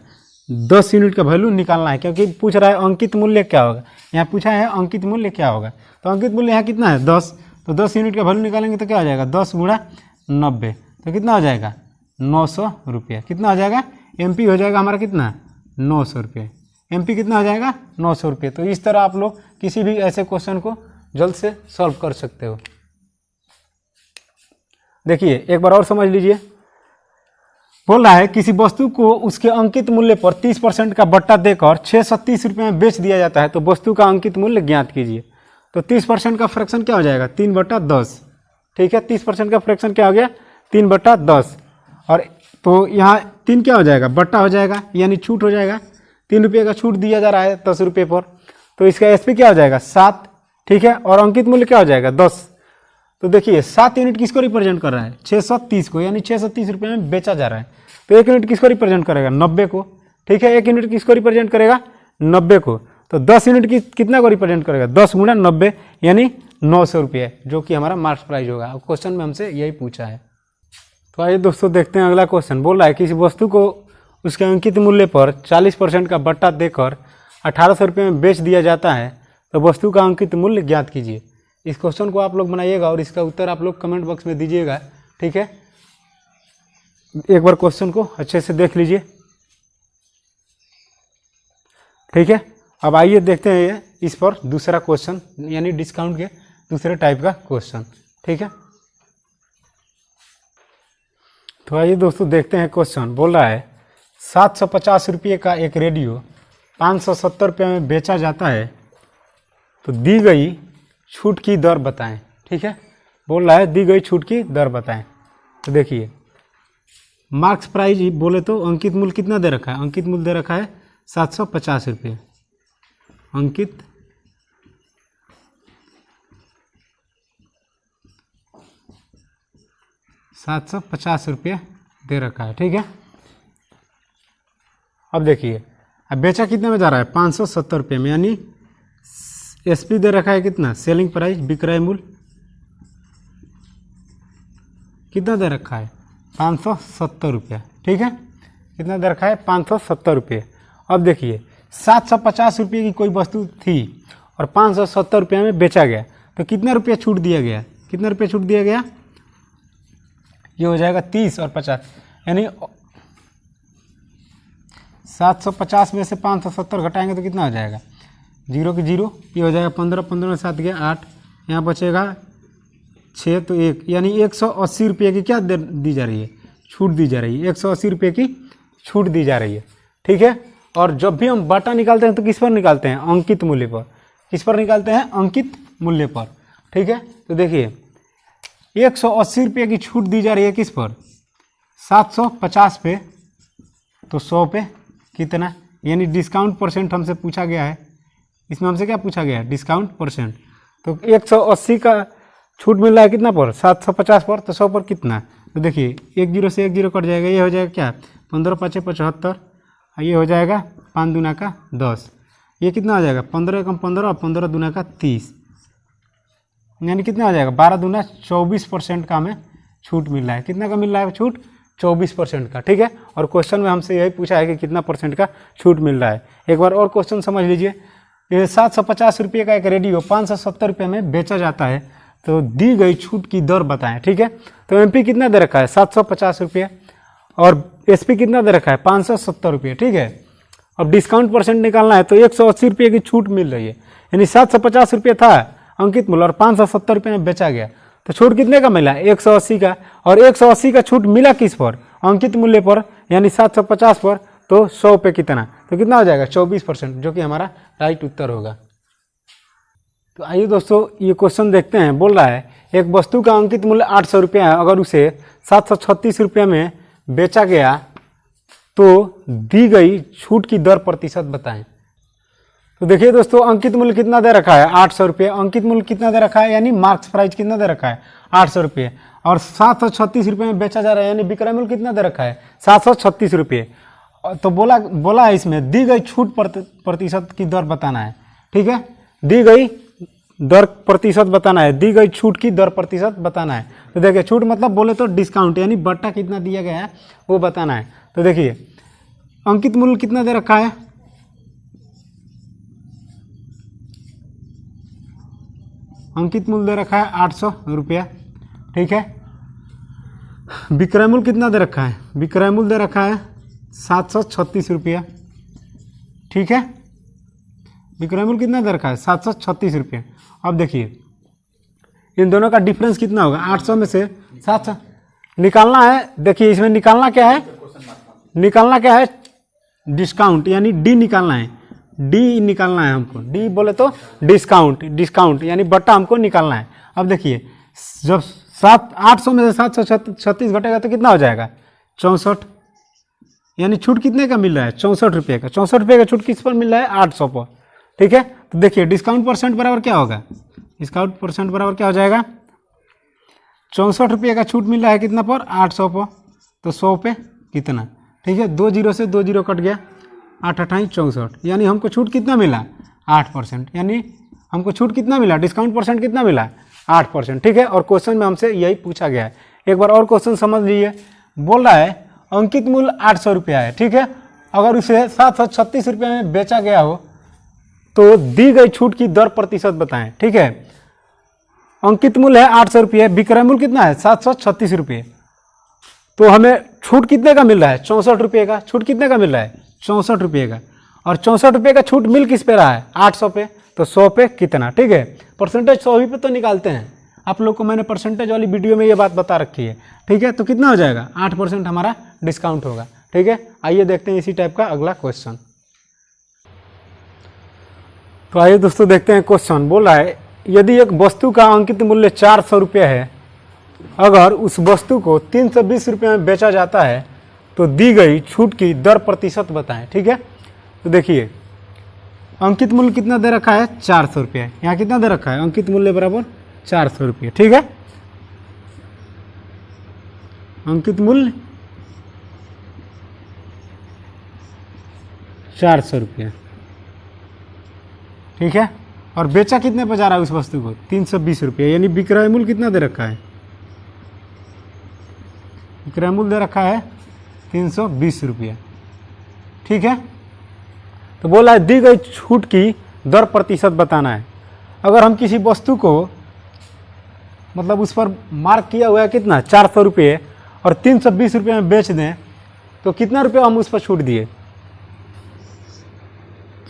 10 यूनिट का वैल्यू निकालना है, क्योंकि पूछ रहा है अंकित मूल्य क्या होगा, यहाँ पूछा है अंकित मूल्य क्या होगा, तो अंकित मूल्य यहाँ कितना है 10, तो 10 यूनिट का वैल्यू निकालेंगे तो क्या हो जाएगा 10 × 90, तो कितना हो जाएगा 900 रुपये, कितना हो जाएगा एमपी हो जाएगा हमारा कितना 900 रुपये, एमपी कितना हो जाएगा 900 रुपये। तो इस तरह आप लोग किसी भी ऐसे क्वेश्चन को जल्द से सॉल्व कर सकते हो। देखिए एक बार और समझ लीजिए, बोल रहा है किसी वस्तु को उसके अंकित मूल्य पर 30% का बट्टा देकर 630 रुपये में बेच दिया जाता है, तो वस्तु का अंकित मूल्य ज्ञात कीजिए। तो 30% का फ्रैक्शन क्या हो जाएगा 3/10। ठीक है, 30% का फ्रैक्शन क्या हो गया 3/10, और तो यहाँ 3 क्या हो जाएगा बट्टा हो जाएगा यानी छूट हो जाएगा, 3 रुपये का छूट दिया जा रहा है 10 रुपये पर, तो इसका एसपी क्या हो जाएगा 7। ठीक है, और अंकित मूल्य क्या हो जाएगा 10। तो देखिए 7 यूनिट किसको रिप्रेजेंट कर रहा है 630 को, यानी 630 रुपये में बेचा जा रहा है, तो 1 यूनिट किसको रिप्रेजेंट करेगा 90 को। ठीक है, 1 यूनिट किसको रिप्रेजेंट करेगा 90 को, तो 10 यूनिट की कितना को रिप्रेजेंट करेगा 10 × 90 यानी 900 रुपये, जो कि हमारा मार्क्स प्राइज होगा। क्वेश्चन में हमसे यही पूछा है। तो आइए दोस्तों देखते हैं अगला क्वेश्चन। बोल रहा है किसी वस्तु को उसके अंकित मूल्य पर 40% का बट्टा देकर 1800 रुपये में बेच दिया जाता है, तो वस्तु का अंकित मूल्य ज्ञात कीजिए। इस क्वेश्चन को आप लोग बनाइएगा और इसका उत्तर आप लोग कमेंट बॉक्स में दीजिएगा। ठीक है, एक बार क्वेश्चन को अच्छे से देख लीजिए। ठीक है, अब आइए देखते हैं इस पर दूसरा क्वेश्चन, यानी डिस्काउंट के दूसरे टाइप का क्वेश्चन। ठीक है, तो आइए दोस्तों देखते हैं क्वेश्चन। बोल रहा है 750 रुपये का एक रेडियो 570 रुपये में बेचा जाता है, तो दी गई छूट की दर बताएं। ठीक है, बोल रहा है दी गई छूट की दर बताएं। तो देखिए मार्क्स प्राइज बोले तो अंकित मूल्य कितना दे रखा है, अंकित मूल्य दे रखा है 750 रुपये, अंकित ₹750 दे रखा है। ठीक है, अब देखिए अब बेचा कितने में जा रहा है 570 रुपये में, यानी एसपी दे रखा है कितना सेलिंग प्राइस विक्रय मूल्य कितना दे रखा है 570 रुपये। ठीक है, कितना दे रखा है 570 रुपये। अब देखिए 750 रुपये की कोई वस्तु थी और 570 रुपये में बेचा गया, तो कितना रुपया छूट दिया गया, कितना रुपया छूट दिया गया, ये हो जाएगा 30 और 50, यानी 750 में से 570 घटाएंगे तो कितना हो जाएगा 0 की 0, ये हो जाएगा 15, 15 में 7 गया 8, यहाँ बचेगा 6 तो 1, यानी 180 रुपये की क्या दी जा रही है छूट दी जा रही है, 180 रुपये की छूट दी जा रही है। ठीक है, और जब भी हम बटा निकालते हैं तो किस पर निकालते हैं अंकित मूल्य पर, किस पर निकालते हैं अंकित मूल्य पर। ठीक है, तो देखिए 180 रुपये की छूट दी जा रही है किस पर 750 पे, तो 100 पे कितना, यानी डिस्काउंट परसेंट हमसे पूछा गया है, इसमें हमसे क्या पूछा गया है डिस्काउंट परसेंट। तो 180 का छूट मिल रहा है कितना पर 750 पर, तो 100 पर कितना, तो देखिए 1 0 से 1 0 कट जाएगा, ये हो जाएगा क्या 15 5 75, ये हो जाएगा 5 दूना का 10, ये कितना हो जाएगा 15 कम 15 और 15 दूना का 30, यानी कितना हो जाएगा 12 दूना 24% का हमें छूट मिल रहा है। कितना का मिल रहा है छूट 24% का। ठीक है, और क्वेश्चन में हमसे यही पूछा है कि कितना परसेंट का छूट मिल रहा है। एक बार और क्वेश्चन समझ लीजिए, 750 रुपये का एक रेडियो 570 रुपये में बेचा जाता है, तो दी गई छूट की दर बताएं। ठीक है, तो एमपी कितना दे रखा है 750 रुपये और एसपी कितना दे रखा है 570 रुपये। ठीक है, अब डिस्काउंट परसेंट निकालना है, तो 180 रुपये की छूट मिल रही है, यानी 750 रुपये था अंकित मूल्य और 570 रुपये में बेचा गया, तो छूट कितने का मिला 180 का, और 180 का छूट मिला किस पर अंकित मूल्य पर, यानी 750 पर, तो 100 पे कितना, तो कितना हो जाएगा 24%, जो कि हमारा राइट उत्तर होगा। तो आइए दोस्तों ये क्वेश्चन देखते हैं। बोल रहा है एक वस्तु का अंकित मूल्य 800 रुपये है, अगर उसे 736 रुपये में बेचा गया तो दी गई छूट की दर प्रतिशत बताएं। तो देखिए दोस्तों, अंकित मूल्य कितना दे रखा है 800 रुपये। अंकित मूल्य कितना दे रखा है यानी मार्क्स प्राइस कितना दे रखा है 800 रुपये, और 736 रुपये में बेचा जा रहा है, यानी विक्रय मूल्य कितना दे रखा है 736 रुपये। तो बोला है इसमें दी गई छूट प्रतिशत की दर बताना है। ठीक है, दी गई दर प्रतिशत बताना है, दी गई छूट की दर प्रतिशत बताना है। तो देखिए छूट मतलब बोले तो डिस्काउंट, यानी बट्टा कितना दिया गया है वो बताना है। तो देखिए अंकित मूल्य कितना दे रखा है, अंकित मूल्य दे रखा है 800 रुपया। ठीक है, विक्रय मूल्य कितना दे रखा है, विक्रय मूल्य दे रखा है 736 रुपया। ठीक है, विक्रय मूल्य कितना दे रखा है 736 रुपये। अब देखिए इन दोनों का डिफरेंस कितना होगा, 800 में से 700 निकालना है। देखिए इसमें निकालना क्या है, निकालना क्या है डिस्काउंट, यानी डी निकालना है, डी निकालना है हमको। डी बोले तो डिस्काउंट, डिस्काउंट यानी बट्टा हमको निकालना है। अब देखिए जब 800 में से 736 घटेगा तो कितना हो जाएगा 64, यानी छूट कितने का मिल रहा है 64 रुपये का। 64 रुपये का छूट किस पर मिल रहा है 800 पर। ठीक है, तो देखिए डिस्काउंट परसेंट बराबर क्या होगा, डिस्काउंट परसेंट बराबर क्या हो जाएगा 64 रुपये का छूट मिल रहा है कितना पर 800 पर, तो 100 पे कितना। ठीक है, 2 जीरो से 2 जीरो कट गया, 8 अट्ठाईस 64, यानी हमको छूट कितना मिला 8%, यानी हमको छूट कितना मिला, डिस्काउंट परसेंट कितना मिला 8%। ठीक है, और क्वेश्चन में हमसे यही पूछा गया है। एक बार और क्वेश्चन समझ लीजिए। बोल रहा है अंकित मूल्य 800 रुपया है। ठीक है, अगर उसे 736 रुपये में बेचा गया हो तो दी गई छूट की दर प्रतिशत बताएं। ठीक है, अंकित मूल्य है 800 रुपये, विक्रय मूल्य कितना है 736 रुपये, तो हमें छूट कितने का मिल रहा है 64 रुपये का। छूट कितने का मिल रहा है 64 रुपये का, और 64 रुपये का छूट मिल किस पे रहा है 800 पे, तो 100 पे कितना। ठीक है, परसेंटेज 100 ही पे तो निकालते हैं, आप लोग को मैंने परसेंटेज वाली वीडियो में ये बात बता रखी है। ठीक है, तो कितना हो जाएगा 8% हमारा डिस्काउंट होगा। ठीक है, आइए देखते हैं इसी टाइप का अगला क्वेश्चन। तो आइए दोस्तों देखते हैं क्वेश्चन। बोला है यदि एक वस्तु का अंकित मूल्य 400 रुपये है, अगर उस वस्तु को 320 रुपये में बेचा जाता है तो दी गई छूट की दर प्रतिशत बताएं। ठीक है, तो देखिए अंकित मूल्य कितना दे रखा है 400 रुपये, यहाँ कितना दे रखा है अंकित मूल्य बराबर 400 रुपये। ठीक है, अंकित मूल्य 400 रुपये। ठीक है, और बेचा कितने पर जा रहा है उस वस्तु को 320 रुपये, यानी विक्रय मूल्य कितना दे रखा है, विक्रय मूल्य दे रखा है 320 रुपये। ठीक है, तो बोला है दी गई छूट की दर प्रतिशत बताना है। अगर हम किसी वस्तु को मतलब उस पर मार्क किया हुआ है कितना 400 रुपये और 320 रुपये में बेच दें तो कितना रुपये हम उस पर छूट दिए,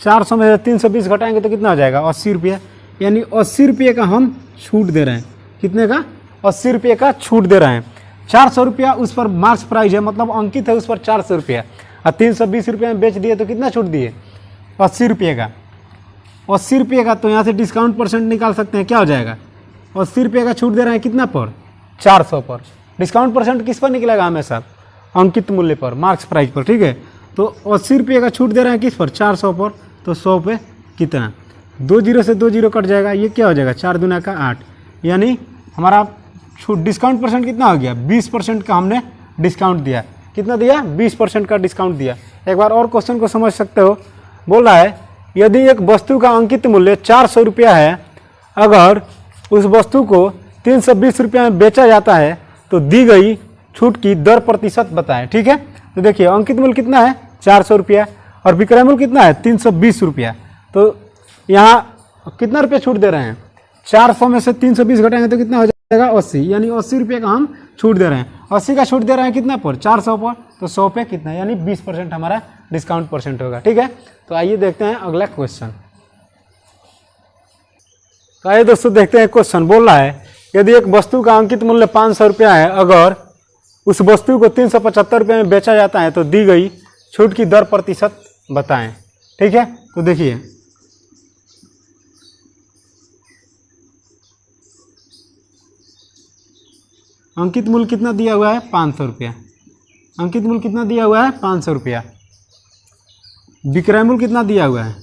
400 में से 320 घटाएंगे तो कितना हो जाएगा 80 रुपये, यानी 80 रुपये का हम छूट दे रहे हैं। कितने का 80 रुपये का छूट दे रहे हैं। 400 रुपया उस पर मार्क्स प्राइस है, मतलब अंकित है उस पर 400 रुपया, और 320 रुपये में बेच दिए तो कितना छूट दिए 80 रुपये का। 80 रुपये का, तो यहाँ से डिस्काउंट परसेंट निकाल सकते हैं, क्या हो जाएगा 80 रुपये का छूट दे रहे हैं कितना पर 400 पर। डिस्काउंट परसेंट किस पर निकलेगा हमेशा अंकित मूल्य पर, मार्क्स प्राइस पर। ठीक है, तो 80 रुपये का छूट दे रहे हैं किस पर 400 पर, तो 100 पे कितना, 2 जीरो से 2 जीरो कट जाएगा, ये क्या हो जाएगा 4 दूना का 8, यानी हमारा छूट डिस्काउंट परसेंट कितना हो गया 20% का हमने डिस्काउंट दिया। कितना दिया 20% का डिस्काउंट दिया। एक बार और क्वेश्चन को समझ सकते हो। बोल रहा है यदि एक वस्तु का अंकित मूल्य 400 रुपया है, अगर उस वस्तु को 320 रुपये में बेचा जाता है तो दी गई छूट की दर प्रतिशत बताएं। ठीक है, तो देखिए अंकित मूल्य कितना है 400 रुपया और विक्रय मूल्य कितना है 320 रुपया, तो यहाँ कितना रुपये छूट दे रहे हैं 400 में से 320 घटाएंगे तो कितना हो जाएगा 80, यानी 80 रुपये का हम छूट दे रहे हैं। 80 का छूट दे रहे हैं कितना पर 400 पर, तो 100 पे कितना, यानी 20% हमारा डिस्काउंट परसेंट होगा। ठीक है, तो आइए देखते हैं अगला क्वेश्चन। तो आइए दोस्तों देखते हैं क्वेश्चन। बोल रहा है यदि एक वस्तु का अंकित मूल्य 500 रुपया है, अगर उस वस्तु को 375 रुपये में बेचा जाता है तो दी गई छूट की दर प्रतिशत बताएं। ठीक है, तो देखिए अंकित मूल्य कितना दिया हुआ है 500 रुपया। अंकित मूल्य कितना दिया हुआ है? 500 रुपया। विक्रय मूल्य कितना दिया हुआ है?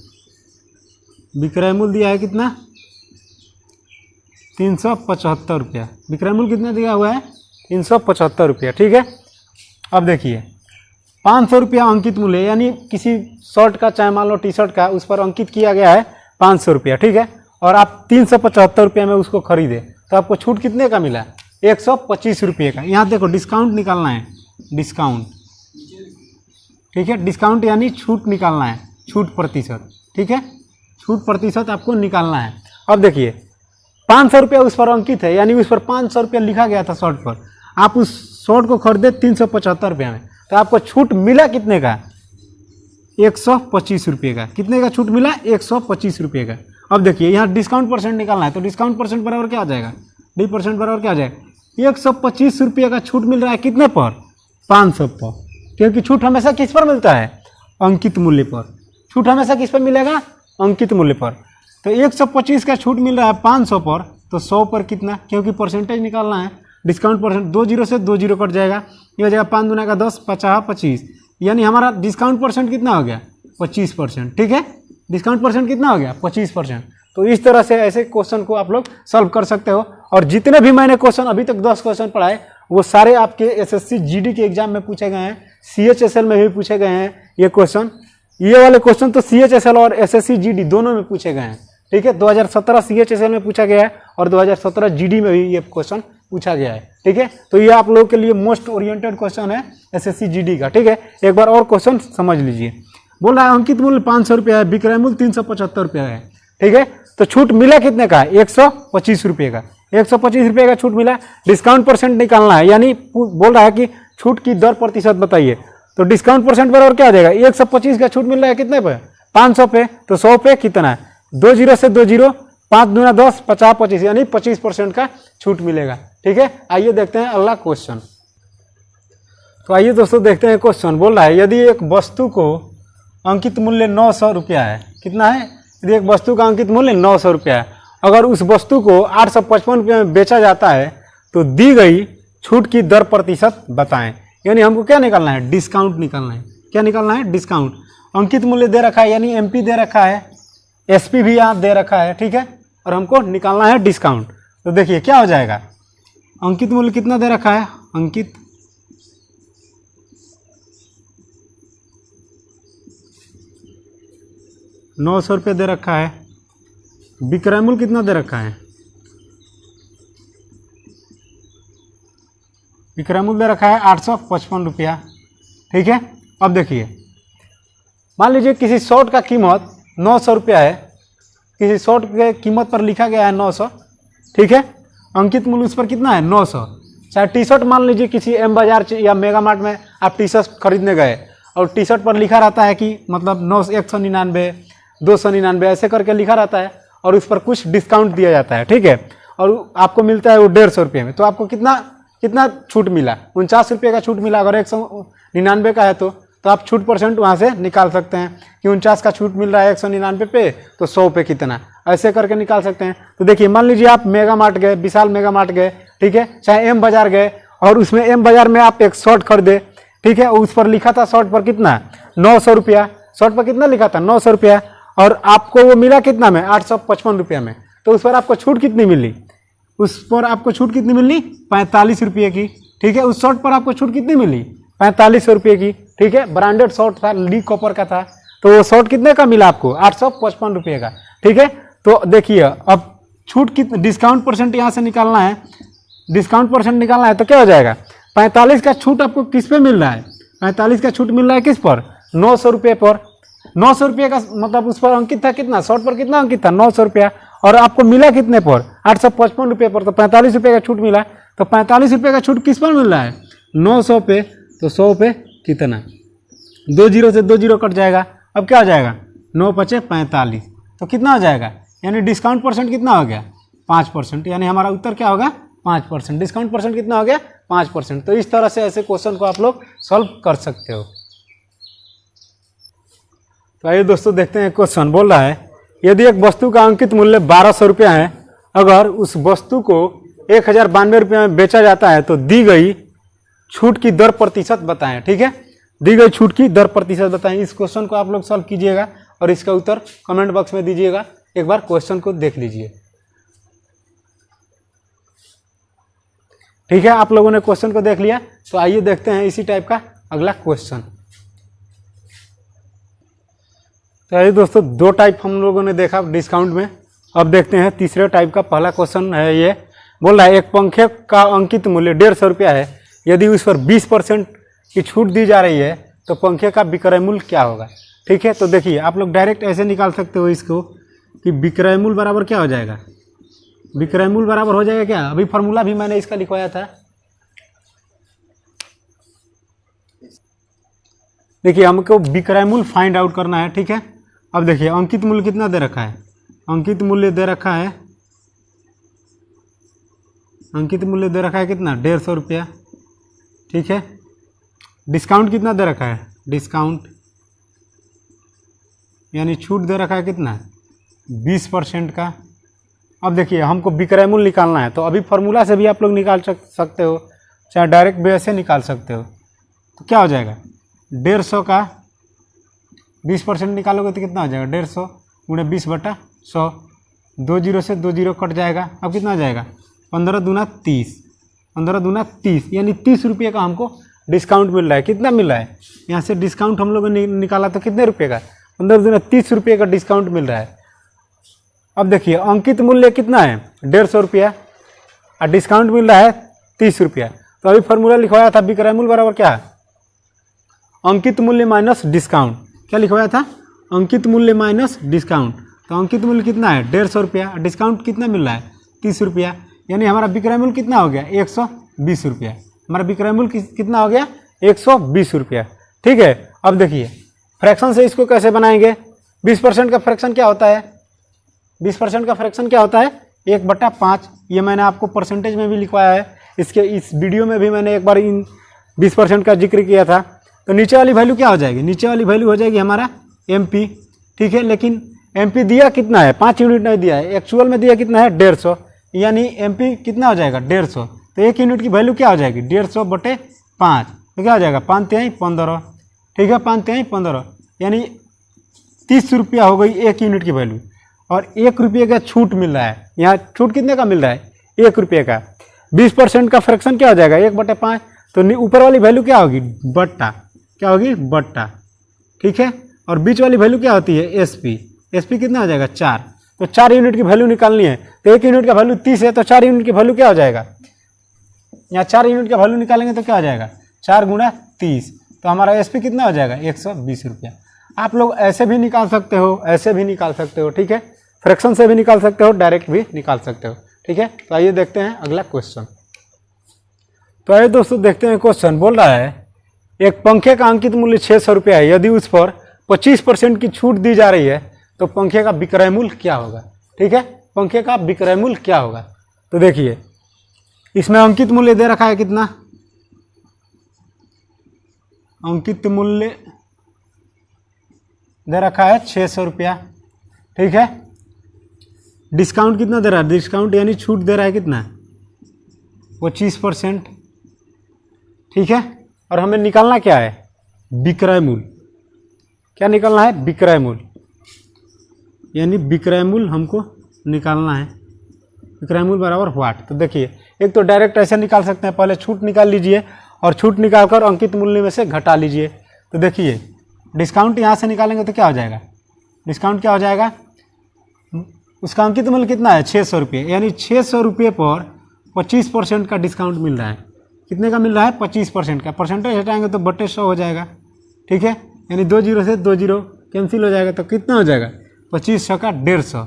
विक्रय मूल्य दिया है कितना? 375 रुपया। विक्रय मूल्य कितना दिया हुआ है? 375 रुपया। ठीक है, अब देखिए 500 रुपया अंकित मूल्य, यानी किसी शर्ट का चाहे मान लो टी शर्ट का, उस पर अंकित किया गया है 500 रुपया। ठीक है, और आप 375 रुपया में उसको खरीदे तो आपको छूट कितने का मिला? 125 रुपये का। यहाँ देखो डिस्काउंट निकालना है, डिस्काउंट। ठीक है, डिस्काउंट यानी छूट निकालना है, छूट प्रतिशत। ठीक है, छूट प्रतिशत आपको निकालना है। अब देखिए 500 रुपया उस पर अंकित है, यानी उस पर 500 रुपया लिखा गया था शर्ट पर। आप उस शर्ट को खरीदे 375 रुपया में, तो आपको छूट मिला कितने का? 125 रुपये का। कितने का छूट मिला? 125 रुपये का। अब देखिए यहाँ डिस्काउंट परसेंट निकालना है, तो डिस्काउंट परसेंट बराबर क्या आ जाएगा? डी परसेंट बराबर क्या आ जाएगा? 125 रुपये का छूट मिल रहा है कितने पर? 500 पर, क्योंकि छूट हमेशा किस पर मिलता है? अंकित मूल्य पर। छूट हमेशा किस पर मिलेगा? अंकित मूल्य पर। तो 125 का छूट मिल रहा है 500 पर, तो 100 पर कितना? क्योंकि परसेंटेज निकालना है, डिस्काउंट परसेंट। 2 जीरो से 2 जीरो कट जाएगा, ये हो जाएगा 5 दूना का 10, 50 25, यानी हमारा डिस्काउंट परसेंट कितना हो गया? 25%। ठीक है, डिस्काउंट परसेंट कितना हो गया? 25%। तो इस तरह से ऐसे क्वेश्चन को आप लोग सॉल्व कर सकते हो। और जितने भी मैंने क्वेश्चन अभी तक 10 क्वेश्चन पढ़ाए, वो सारे आपके एसएससी जीडी के एग्जाम में पूछे गए हैं, सीएचएसएल में भी पूछे गए हैं ये क्वेश्चन। ये वाले क्वेश्चन तो सीएचएसएल और एसएससी जीडी दोनों में पूछे गए हैं। ठीक है, 2017 सीएचएसएल में पूछा गया है और 2017 जीडी में भी ये क्वेश्चन पूछा गया है। ठीक है, तो ये आप लोगों के लिए मोस्ट ओरिएंटेड क्वेश्चन है एसएससी जीडी का। ठीक है, एक बार और क्वेश्चन समझ लीजिए। बोल रहा है अंकित मूल्य 500 रुपया है, विक्रय मूल्य 375 रुपया है। ठीक है, तो छूट मिला कितने का? 125 रुपये का। 125 रुपये का छूट मिला। डिस्काउंट परसेंट निकालना है, यानी बोल रहा है कि छूट की दर प्रतिशत बताइए। तो डिस्काउंट परसेंट बराबर क्या आ जाएगा? 125 का छूट मिल रहा है कितने पे? 500 पे, तो 100 पे कितना है? 2 जीरो से 2 जीरो, 5 दूना 10, 50 25, यानी 25% का छूट मिलेगा। ठीक है, आइए देखते हैं अगला क्वेश्चन। तो आइए दोस्तों देखते हैं क्वेश्चन। बोल रहा है यदि एक वस्तु को अंकित मूल्य 900 रुपया है, कितना है? यदि एक वस्तु का अंकित मूल्य 900 रुपया है, अगर उस वस्तु को 855 रुपये में बेचा जाता है तो दी गई छूट की दर प्रतिशत बताएं। यानी हमको क्या निकालना है? डिस्काउंट निकालना है। क्या निकालना है? डिस्काउंट। अंकित मूल्य दे रखा है, यानी एमपी दे रखा है, एसपी भी यहाँ दे रखा है। ठीक है, और हमको निकालना है डिस्काउंट। तो देखिए क्या हो जाएगा? अंकित मूल्य कितना दे रखा है? अंकित 900 रुपये दे रखा है। विक्रय मूल्य कितना दे रखा है? विक्रय मूल्य दे रखा है 855 रुपया। ठीक है, अब देखिए मान लीजिए किसी शर्ट का कीमत 900 रुपया है, किसी शर्ट के कीमत पर लिखा गया है 900। ठीक है, अंकित मूल्य उस पर कितना है? 900। चाहे टी शर्ट मान लीजिए किसी एम बाजार या मेगा मार्ट में आप टी शर्ट खरीदने गए और टी शर्ट पर लिखा रहता है कि मतलब 199, 299 ऐसे करके लिखा रहता है, और उस पर कुछ डिस्काउंट दिया जाता है। ठीक है, और आपको मिलता है वो 150 रुपये में, तो आपको कितना छूट मिला? 49 रुपये का छूट मिला। अगर 199 का है तो आप छूट परसेंट वहाँ से निकाल सकते हैं कि 49 का छूट मिल रहा है 199 पे, तो 100 पे कितना, ऐसे करके निकाल सकते हैं। तो देखिए मान लीजिए आप मेगा मार्ट गए, विशाल मेगा मार्ट गए, ठीक है, चाहे एम बाजार गए, और उसमें एम बाजार में आप एक शर्ट खरीदे। ठीक है, उस पर लिखा था शर्ट पर कितना? 900 रुपया। शर्ट पर कितना लिखा था? 900 रुपया, और आपको वो मिला कितना में? 855 रुपया में। तो उस पर आपको छूट कितनी मिली? उस पर आपको छूट कितनी मिली? 45 रुपये की। ठीक है, उस शर्ट पर आपको छूट कितनी मिली? 45 रुपये की। ठीक है, ब्रांडेड शर्ट था, ली कॉपर का था, तो वो शर्ट कितने का मिला आपको? 855 रुपये का। ठीक है, तो देखिए अब छूट कितनी, डिस्काउंट परसेंट यहाँ से निकालना है। डिस्काउंट परसेंट निकालना है तो क्या हो जाएगा? 45 का छूट आपको किस पे मिल रहा है? 45 का छूट मिल रहा है किस पर? 900 रुपये पर। 900 रुपये का मतलब उस पर अंकित था कितना? शर्ट पर कितना अंकित था? 900 रुपया, और आपको मिला कितने पर? 855 रुपये पर, तो 45 रुपये का छूट मिला। तो 45 रुपये का छूट किस पर मिल रहा है? 900 पे, तो 100 पे कितना? 2 जीरो से 2 जीरो कट जाएगा। अब क्या हो जाएगा? 9 पचे 45, तो कितना हो जाएगा? यानी डिस्काउंट परसेंट कितना हो गया? 5%। यानी हमारा उत्तर क्या होगा? 5%। डिस्काउंट परसेंट कितना हो गया? 5%। तो इस तरह से ऐसे क्वेश्चन को आप लोग सॉल्व कर सकते हो। तो आइए दोस्तों देखते हैं क्वेश्चन। बोल रहा है यदि एक वस्तु का अंकित मूल्य 1200 रुपया है, अगर उस वस्तु को 1092 रुपये में बेचा जाता है तो दी गई छूट की दर प्रतिशत बताएं। ठीक है, दी गई छूट की दर प्रतिशत बताएं। इस क्वेश्चन को आप लोग सॉल्व कीजिएगा और इसका उत्तर कमेंट बॉक्स में दीजिएगा। एक बार क्वेश्चन को देख लीजिए। ठीक है, आप लोगों ने क्वेश्चन को देख लिया, तो आइए देखते हैं इसी टाइप का अगला क्वेश्चन। तो आइए दोस्तों, दो टाइप हम लोगों ने देखा डिस्काउंट में। अब देखते हैं तीसरे टाइप का। पहला क्वेश्चन है, ये बोल रहा है एक पंखे का अंकित मूल्य 150 रुपया है, यदि उस पर 20% की छूट दी जा रही है तो पंखे का विक्रय मूल्य क्या होगा। ठीक है, तो देखिए आप लोग डायरेक्ट ऐसे निकाल सकते हो इसको कि विक्रय मूल्य बराबर क्या हो जाएगा। विक्रय मूल्य बराबर हो जाएगा क्या, अभी फार्मूला भी मैंने इसका लिखवाया था। देखिए हमको विक्रय मूल्य फाइंड आउट करना है। ठीक है, अब देखिए अंकित मूल्य कितना दे रखा है। अंकित मूल्य दे रखा है, अंकित मूल्य दे रखा है कितना, 150 रुपया। ठीक है, डिस्काउंट कितना दे रखा है, डिस्काउंट यानी छूट दे रखा है कितना, 20% का। अब देखिए हमको विक्रय मूल्य निकालना है, तो अभी फार्मूला से भी आप लोग निकाल सकते हो, चाहे डायरेक्ट वे से निकाल सकते हो। तो क्या हो जाएगा, 150 का 20% निकालोगे तो कितना हो जाएगा, 150 गुणे 20/100, 2 जीरो से 2 जीरो कट जाएगा। अब कितना आ जाएगा, 15 दूना 30, 15 दूना 30, यानी 30 रुपये का हमको डिस्काउंट मिल रहा है। कितना मिल रहा है, यहाँ से डिस्काउंट हम लोगों ने निकाला तो कितने रुपये का, 15 दूना 30 रुपये का डिस्काउंट मिल रहा है। अब देखिए अंकित मूल्य कितना है, 150 रुपया, और डिस्काउंट मिल रहा है 30 रुपया। तो अभी फार्मूला लिखवाया था विक्रय मूल्य बराबर क्या है, अंकित मूल्य माइनस डिस्काउंट। क्या लिखवाया था, अंकित मूल्य माइनस डिस्काउंट। तो अंकित मूल्य कितना है, 150 रुपया, डिस्काउंट कितना मिल रहा है, 30 रुपया, यानी हमारा विक्रय मूल्य कितना हो गया, 120 रुपया। हमारा विक्रय मूल्य कितना हो गया, 120 रुपया। ठीक है, अब देखिए फ्रैक्शन से इसको कैसे बनाएंगे। 20% का फ्रैक्शन क्या होता है, 20% का फ्रैक्शन क्या होता है, 1/5। ये मैंने आपको परसेंटेज में भी लिखवाया है, इसके इस वीडियो में भी मैंने एक बार इन 20% का जिक्र किया था। तो नीचे वाली वैल्यू क्या हो जाएगी, नीचे वाली वैल्यू हो जाएगी हमारा MP। ठीक है, लेकिन MP दिया कितना है, 5 यूनिट नहीं दिया है, एक्चुअल में दिया कितना है, 150, यानी MP कितना हो जाएगा, 150। तो 1 यूनिट की वैल्यू क्या हो जाएगी, 150/5, तो क्या हो जाएगा, 5 तिहाई 15। ठीक है, 5 तिहाई 15, यानी 30 रुपया हो गई 1 यूनिट की वैल्यू। और 1 रुपये का छूट मिल रहा है, यहाँ छूट कितने का मिल रहा है, 1 रुपये का। 20% का फ्रैक्शन क्या हो जाएगा, 1/5। तो ऊपर वाली वैल्यू क्या होगी, बट्टा, क्या होगी, बट्टा। ठीक है, और बीच वाली वैल्यू क्या होती है, SP। SP कितना हो जाएगा, 4। तो 4 यूनिट की वैल्यू निकालनी है, तो 1 यूनिट का वैल्यू 30 है, तो 4 यूनिट की वैल्यू क्या हो जाएगा, यहाँ 4 यूनिट का वैल्यू निकालेंगे तो क्या हो जाएगा, 4 गुणा 30। तो हमारा SP कितना हो जाएगा, 120 रुपया। आप लोग ऐसे भी निकाल सकते हो, ऐसे भी निकाल सकते हो। ठीक है, फ्रैक्शन से भी निकाल सकते हो, डायरेक्ट भी निकाल सकते हो। ठीक है, तो आइए देखते हैं अगला क्वेश्चन। तो आइए दोस्तों देखते हैं क्वेश्चन। बोल रहा है एक पंखे का अंकित मूल्य 600 रुपया है, यदि उस पर 25% की छूट दी जा रही है तो पंखे का विक्रय मूल्य क्या होगा। ठीक है, पंखे का विक्रय मूल्य क्या होगा। तो देखिए इसमें अंकित मूल्य दे रखा है कितना, अंकित मूल्य दे रखा है 600 रुपया। ठीक है, डिस्काउंट कितना दे रहा है, डिस्काउंट यानी छूट दे रहा है कितना, 25%। ठीक है, और हमें निकालना क्या है, विक्रय मूल्य। क्या निकालना है, विक्रय मूल्य, यानी विक्रय मूल्य हमको निकालना है। विक्रय मूल्य बराबर व्हाट। तो देखिए एक तो डायरेक्ट ऐसे निकाल सकते हैं, पहले छूट निकाल लीजिए और छूट निकालकर अंकित मूल्य में से घटा लीजिए। तो देखिए डिस्काउंट यहाँ से निकालेंगे तो क्या हो जाएगा, डिस्काउंट क्या हो जाएगा, उसका अंकित मूल्य कितना है, 600 रुपये, यानी 600 रुपये पर 25% का डिस्काउंट मिल रहा है। कितने का मिल रहा है, 25% का। परसेंटेज हटाएंगे तो बटे 100 हो जाएगा। ठीक है, यानी 2 जीरो से 2 जीरो कैंसिल हो जाएगा, तो कितना हो जाएगा, 25 का 150,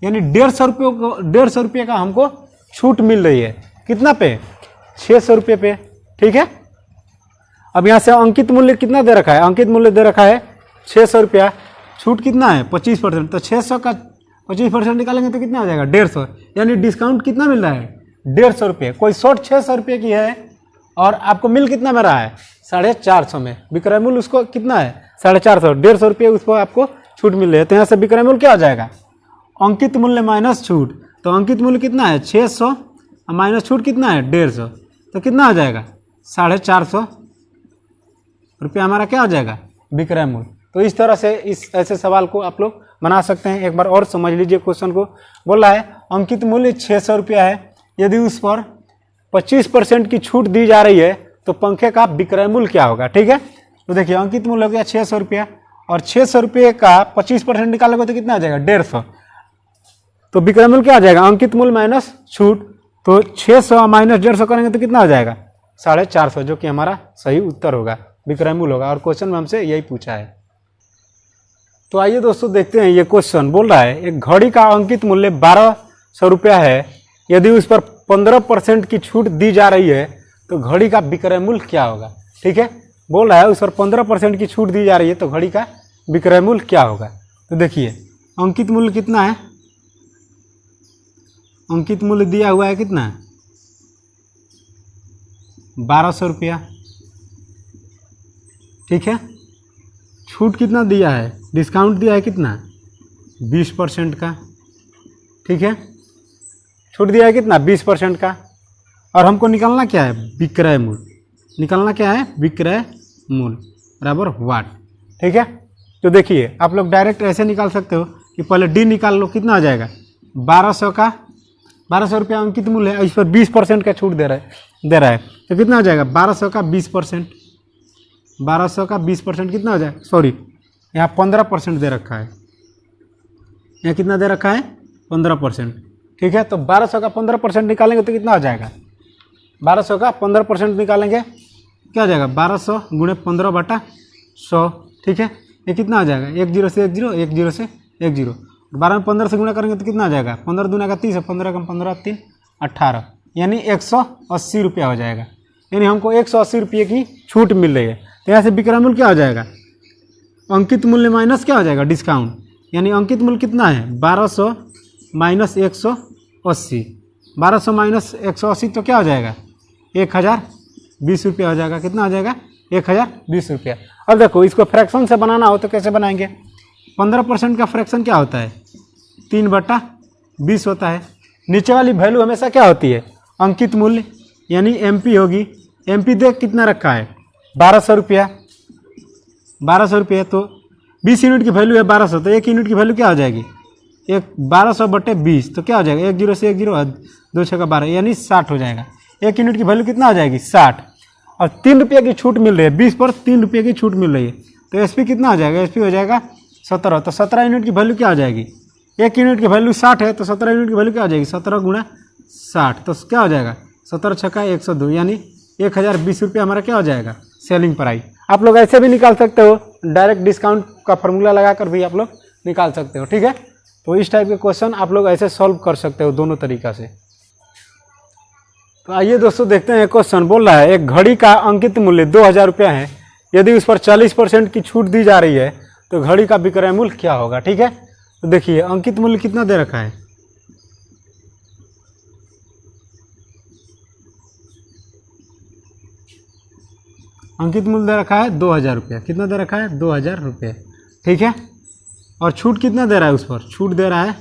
यानी 150 रुपये का हमको छूट मिल रही है। कितना पे, 600 रुपये पे। ठीक है, अब यहाँ से अंकित मूल्य कितना दे रखा है, अंकित मूल्य दे रखा है 600 रुपया, छूट कितना है 25%, तो 600 का 25% निकालेंगे तो कितना हो जाएगा, 150, यानी डिस्काउंट कितना मिल रहा है, 150 रुपये। कोई शॉर्ट 600 रुपये की है और आपको मिल कितना में रहा है, 450 में। विक्रय मूल्य उसको कितना है, 450, 150 रुपये उस पर आपको छूट मिल रही है। तो यहाँ से विक्रय मूल्य क्या हो जाएगा, अंकित मूल्य माइनस छूट। तो अंकित मूल्य कितना है, 600, माइनस छूट कितना है, 150, तो कितना आ जाएगा, 450 रुपया हमारा क्या हो जाएगा, विक्रय मूल्य। तो इस तरह से इस ऐसे सवाल को आप लोग बना सकते हैं। एक बार और समझ लीजिए क्वेश्चन को। बोला है अंकित मूल्य 600 रुपया है, यदि उस पर 25% की छूट दी जा रही है तो पंखे का विक्रय मूल्य क्या होगा। ठीक है, तो देखिए अंकित मूल्य हो गया 600 रुपया और 600 रुपये का 25% निकालोगे तो कितना आ जाएगा, 150। तो विक्रय मूल्य क्या आ जाएगा, अंकित मूल्य माइनस छूट। तो 600 माइनस 150 करेंगे तो कितना आ जाएगा, 450, जो कि हमारा सही उत्तर होगा, विक्रय मूल्य होगा। और क्वेश्चन में हमसे यही पूछा है। तो आइए दोस्तों देखते हैं ये क्वेश्चन। बोल रहा है एक घड़ी का अंकित मूल्य 1200 रुपया है, यदि उस पर 15% की छूट दी जा रही है तो घड़ी का विक्रय मूल्य क्या होगा। ठीक है, बोल रहा है उस पर 15% की छूट दी जा रही है तो घड़ी का विक्रय मूल्य क्या होगा। तो देखिए अंकित मूल्य कितना है, अंकित मूल्य दिया हुआ है कितना, 1200 रुपया। ठीक है, छूट कितना दिया है, डिस्काउंट दिया है कितना, 20% का। ठीक है, छूट दिया है कितना, 20% का। और हमको निकालना क्या है, विक्रय मूल्य। निकालना क्या है, विक्रय मूल्य बराबर वाट। ठीक है, तो देखिए आप लोग डायरेक्ट ऐसे निकाल सकते हो कि पहले डी निकाल लो, कितना आ जाएगा, 1200 का 1200 रुपया अंकित मूल्य है, इस पर 20% का छूट दे रहा है तो कितना आ जाएगा, 1200 का 20%, 1200 का 20% कितना हो जाएगा, सॉरी यहाँ 15% दे रखा है, यहाँ कितना दे रखा है, 15%। ठीक है, तो 1200 का 15% निकालेंगे तो कितना हो जाएगा, 1200 का 15% निकालेंगे क्या आ जाएगा, 1200 गुणे 15/100। ठीक है, ये कितना आ जाएगा, 1 0 से 1 0, 1 0 से 1 0, 12 में 15 से गुणा करेंगे तो कितना आ जाएगा, 15 दूना का 30 है, 15 कम 15 3 18, यानी 180 रुपया हो जाएगा। यानी हमको 180 रुपये की छूट मिल रही है। तो यहाँ से विक्रय मूल्य क्या हो जाएगा, अंकित मूल्य माइनस क्या हो जाएगा, डिस्काउंट। यानी अंकित मूल्य कितना है, 1200 माइनस 180, 1200 माइनस 180 तो क्या हो जाएगा, 1020 रुपया हो जाएगा। कितना हो जाएगा, 1020 रुपया। अब देखो इसको फ्रैक्शन से बनाना हो तो कैसे बनाएंगे, 15% का फ्रैक्शन क्या होता है, 3/20 होता है। नीचे वाली वैल्यू हमेशा क्या होती है, अंकित मूल्य, यानी एमपी होगी। एमपी देख कितना रखा है, 1200 रुपया, 1200 रुपया। तो 20 यूनिट की वैल्यू है 1200, तो 1 यूनिट की वैल्यू क्या हो जाएगी, 1200/20, तो क्या हो जाएगा, 1 0 से 1 0, 2 6 12, यानी 60 हो जाएगा। 1 यूनिट की वैल्यू कितना हो जाएगी, 60। और 3 रुपये की छूट मिल रही है, 20 पर 3 रुपये की छूट मिल रही है, तो एसपी कितना हो जाएगा, एसपी हो जाएगा 17। तो 17 यूनिट की वैल्यू क्या हो जाएगी, 1 यूनिट की वैल्यू 60 है, तो 17 यूनिट की वैल्यू क्या हो जाएगी, 17 गुणा 60, तो क्या हो जाएगा, 17 छक्का 102, यानी 1020 रुपया हमारा क्या हो जाएगा, सेलिंग प्राइस। आप लोग ऐसे भी निकाल सकते हो, डायरेक्ट डिस्काउंट का फॉर्मूला लगाकर भी आप लोग निकाल सकते हो। ठीक है, तो इस टाइप के क्वेश्चन आप लोग ऐसे सॉल्व कर सकते हो दोनों तरीका से। तो आइए दोस्तों देखते हैं क्वेश्चन। बोल रहा है एक घड़ी का अंकित मूल्य 2000 रुपया है, यदि उस पर 40% की छूट दी जा रही है तो घड़ी का विक्रय मूल्य क्या होगा। ठीक है, तो देखिए अंकित मूल्य कितना दे रखा है, अंकित मूल्य दे रखा है 2000 रुपया। कितना दे रखा है, 2000 रुपये। ठीक है, और छूट कितना दे रहा है, उस पर छूट दे रहा है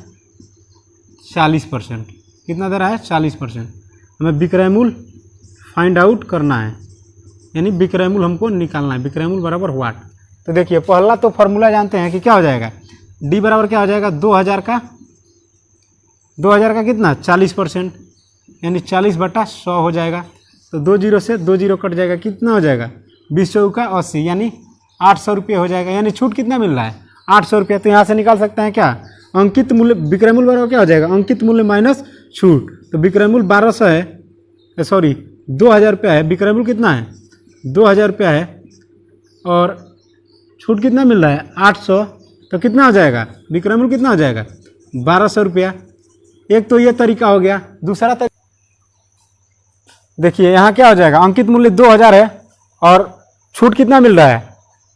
40%। कितना दे रहा है, 40%। हमें विक्रय मूल्य फाइंड आउट करना है, यानी विक्रय मूल्य हमको निकालना है। विक्रय मूल्य बराबर वाट। तो देखिए पहला तो फॉर्मूला जानते हैं कि क्या हो जाएगा, डी बराबर क्या हो जाएगा, 2000 का कितना 40%, यानी 40/100 हो जाएगा। तो 2 0 से 2 0 कट जाएगा, कितना हो जाएगा, 20 चौका 80, यानी 800 रुपये हो जाएगा। यानी छूट कितना मिल रहा है, 800 रुपये। तो यहाँ से निकाल सकते हैं क्या, अंकित मूल्य, विक्रय मूल्य बराबर क्या हो जाएगा, अंकित मूल्य माइनस छूट। तो विक्रय मूल्य 1200 है, सॉरी 2000 रुपया है, विक्रय मूल्य कितना है, 2000 रुपया है, और छूट कितना मिल रहा है, 800। तो कितना हो जाएगा, विक्रय मूल्य कितना हो जाएगा, 1200 रुपया। एक तो ये तरीका हो गया। दूसरा तरीका देखिए यहाँ क्या हो जाएगा, अंकित मूल्य 2000 है और छूट कितना मिल रहा है,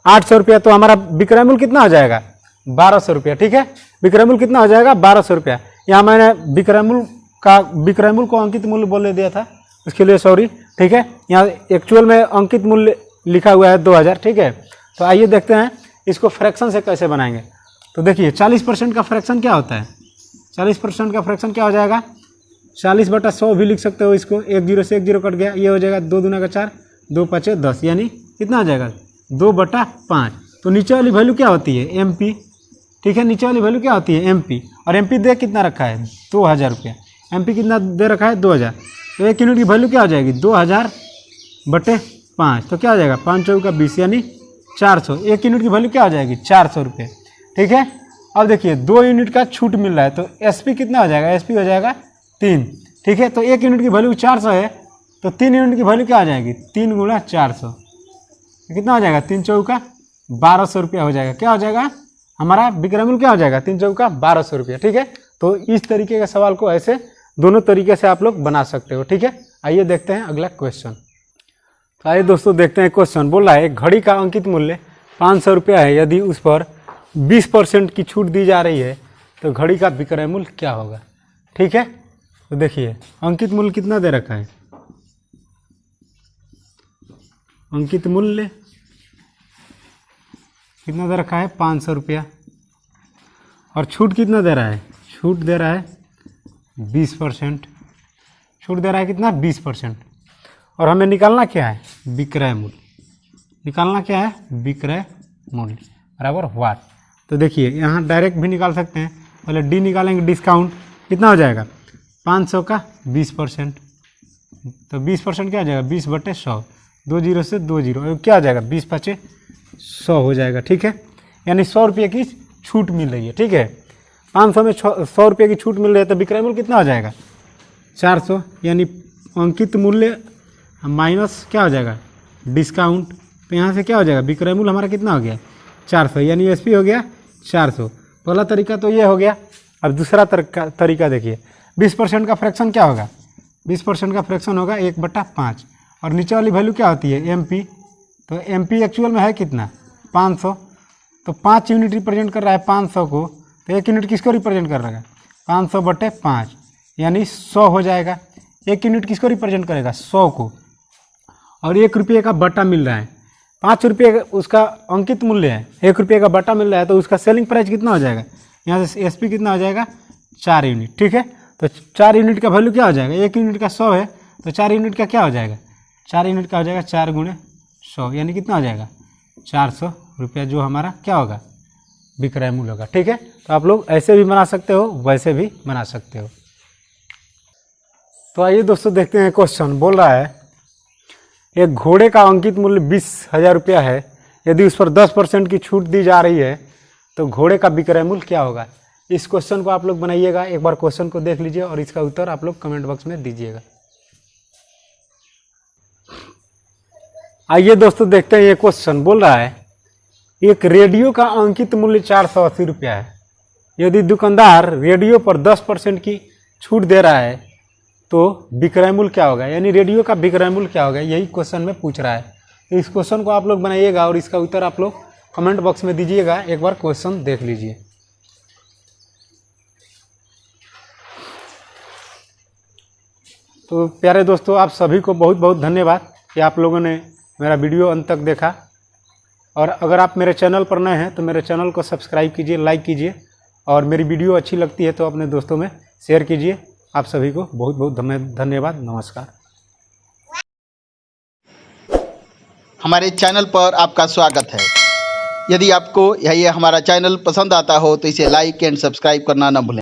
800 रुपया। तो हमारा विक्रय मूल्य कितना हो जाएगा, 1200 रुपया। ठीक है, विक्रय मूल्य कितना हो जाएगा, 1200 रुपया। यहाँ मैंने विक्रय मूल्य को अंकित मूल्य बोल दिया था, उसके लिए सॉरी। ठीक है, यहाँ एक्चुअल में अंकित मूल्य लिखा हुआ है 2000। ठीक है, तो आइए देखते हैं इसको फ्रैक्शन से कैसे बनाएंगे। तो देखिए 40% का फ्रैक्शन क्या होता है, 40% का फ्रैक्शन क्या हो जाएगा, 40/100 भी लिख सकते हो इसको। 1 0 से 1 0 कट गया, ये हो जाएगा 2 दूना का 4, 2 5 10 यानी कितना आ जाएगा 2/5। तो नीचे वाली वैल्यू क्या होती है MP, ठीक है, नीचे वाली वैल्यू क्या होती है MP, और MP दे कितना रखा है 2000 रुपया, MP कितना दे रखा है 2000, तो 1 यूनिट की वैल्यू क्या हो जाएगी 2000/5, तो क्या हो जाएगा 5 चौका 20 यानी 400। 1 यूनिट की वैल्यू क्या हो जाएगी 400 रुपये, ठीक है। अब देखिए 2 यूनिट का छूट मिल रहा है तो SP कितना हो जाएगा, SP हो जाएगा 3, ठीक है। तो 1 यूनिट की वैल्यू 400 है तो 3 यूनिट की वैल्यू क्या आ जाएगी 3 × 400, कितना हो जाएगा 3 चौका 1200 रुपया हो जाएगा। क्या हो जाएगा हमारा विक्रय मूल्य क्या हो जाएगा 3 चौका 1200 रुपया, ठीक है। तो इस तरीके के सवाल को ऐसे दोनों तरीके से आप लोग बना सकते हो, ठीक है। आइए देखते हैं अगला क्वेश्चन। तो आइए दोस्तों देखते हैं क्वेश्चन। बोल रहा है घड़ी का अंकित मूल्य 500 रुपया है, यदि उस पर 20% की छूट दी जा रही है तो घड़ी का विक्रय मूल्य क्या होगा, ठीक है। तो देखिए अंकित मूल्य कितना दे रखा है, अंकित मूल्य कितना दे रखा है 500 रुपया, और छूट कितना दे रहा है, छूट दे रहा है 20%, छूट दे रहा है कितना 20%, और हमें निकालना क्या है विक्रय मूल्य, निकालना क्या है विक्रय मूल्य बराबर व्हाट। तो देखिए यहाँ डायरेक्ट भी निकाल सकते हैं, पहले डी निकालेंगे, डिस्काउंट कितना हो जाएगा 500 का 20%, तो 20% क्या हो जाएगा 20/100, 2 0 से 2 0, क्या हो जाएगा 20 5 100 हो जाएगा, ठीक है। यानी 100 रुपये की छूट मिल रही है, ठीक है। 500 में 100 रुपये की छूट मिल रही है तो विक्रय मूल्य कितना हो जाएगा 400, यानी अंकित मूल्य माइनस क्या हो जाएगा डिस्काउंट, तो यहाँ से क्या हो जाएगा विक्रय मूल्य हमारा कितना हो गया 400, यानी SP हो गया 400। पहला तरीका तो ये हो गया। अब दूसरा तरीका देखिए 20% का फ्रैक्शन क्या होगा, 20% का फ्रैक्शन होगा 1/5, और नीचे वाली वैल्यू क्या होती है MP, तो MP एक्चुअल में है कितना 500, तो 5 यूनिट रिप्रेजेंट कर रहा है 500 को, तो 1 यूनिट किसको रिप्रेजेंट कर रहा है 500/5 यानी 100 हो जाएगा। 1 यूनिट किसको रिप्रेजेंट करेगा 100 को, और 1 रुपये का बटा मिल रहा है, 5 रुपये उसका अंकित मूल्य है, 1 रुपये का बटा मिल रहा है, तो उसका सेलिंग प्राइस कितना हो जाएगा, यहाँ से SP कितना हो जाएगा 4 यूनिट, ठीक है। तो 4 यूनिट का वैल्यू क्या हो जाएगा, 1 यूनिट का 100 है तो 4 यूनिट का क्या हो जाएगा 4 यूनिट का हो जाएगा 4 × 100, यानी कितना हो जाएगा 400 रुपया, जो हमारा क्या होगा विक्रय मूल्य होगा, ठीक है। तो आप लोग ऐसे भी बना सकते हो, वैसे भी बना सकते हो। तो आइए दोस्तों देखते हैं क्वेश्चन। बोल रहा है एक घोड़े का अंकित मूल्य 20,000 रुपया है, यदि उस पर 10% की छूट दी जा रही है तो घोड़े का विक्रय मूल्य क्या होगा। इस क्वेश्चन को आप लोग बनाइएगा, एक बार क्वेश्चन को देख लीजिए और इसका उत्तर आप लोग कमेंट बॉक्स में दीजिएगा। आइए दोस्तों देखते हैं ये क्वेश्चन। बोल रहा है एक रेडियो का अंकित मूल्य 480 रुपया है, यदि दुकानदार रेडियो पर 10% की छूट दे रहा है तो विक्रय मूल्य क्या होगा, यानी रेडियो का विक्रय मूल्य क्या होगा, यही क्वेश्चन में पूछ रहा है। तो इस क्वेश्चन को आप लोग बनाइएगा और इसका उत्तर आप लोग कमेंट बॉक्स में दीजिएगा। एक बार क्वेश्चन देख लीजिए। तो प्यारे दोस्तों आप सभी को बहुत बहुत धन्यवाद कि आप लोगों ने मेरा वीडियो अंत तक देखा, और अगर आप मेरे चैनल पर नए हैं तो मेरे चैनल को सब्सक्राइब कीजिए, लाइक कीजिए, और मेरी वीडियो अच्छी लगती है तो अपने दोस्तों में शेयर कीजिए। आप सभी को बहुत बहुत धन्यवाद। नमस्कार। हमारे चैनल पर आपका स्वागत है। यदि आपको यह हमारा चैनल पसंद आता हो तो इसे लाइक एंड सब्सक्राइब करना न भूलें।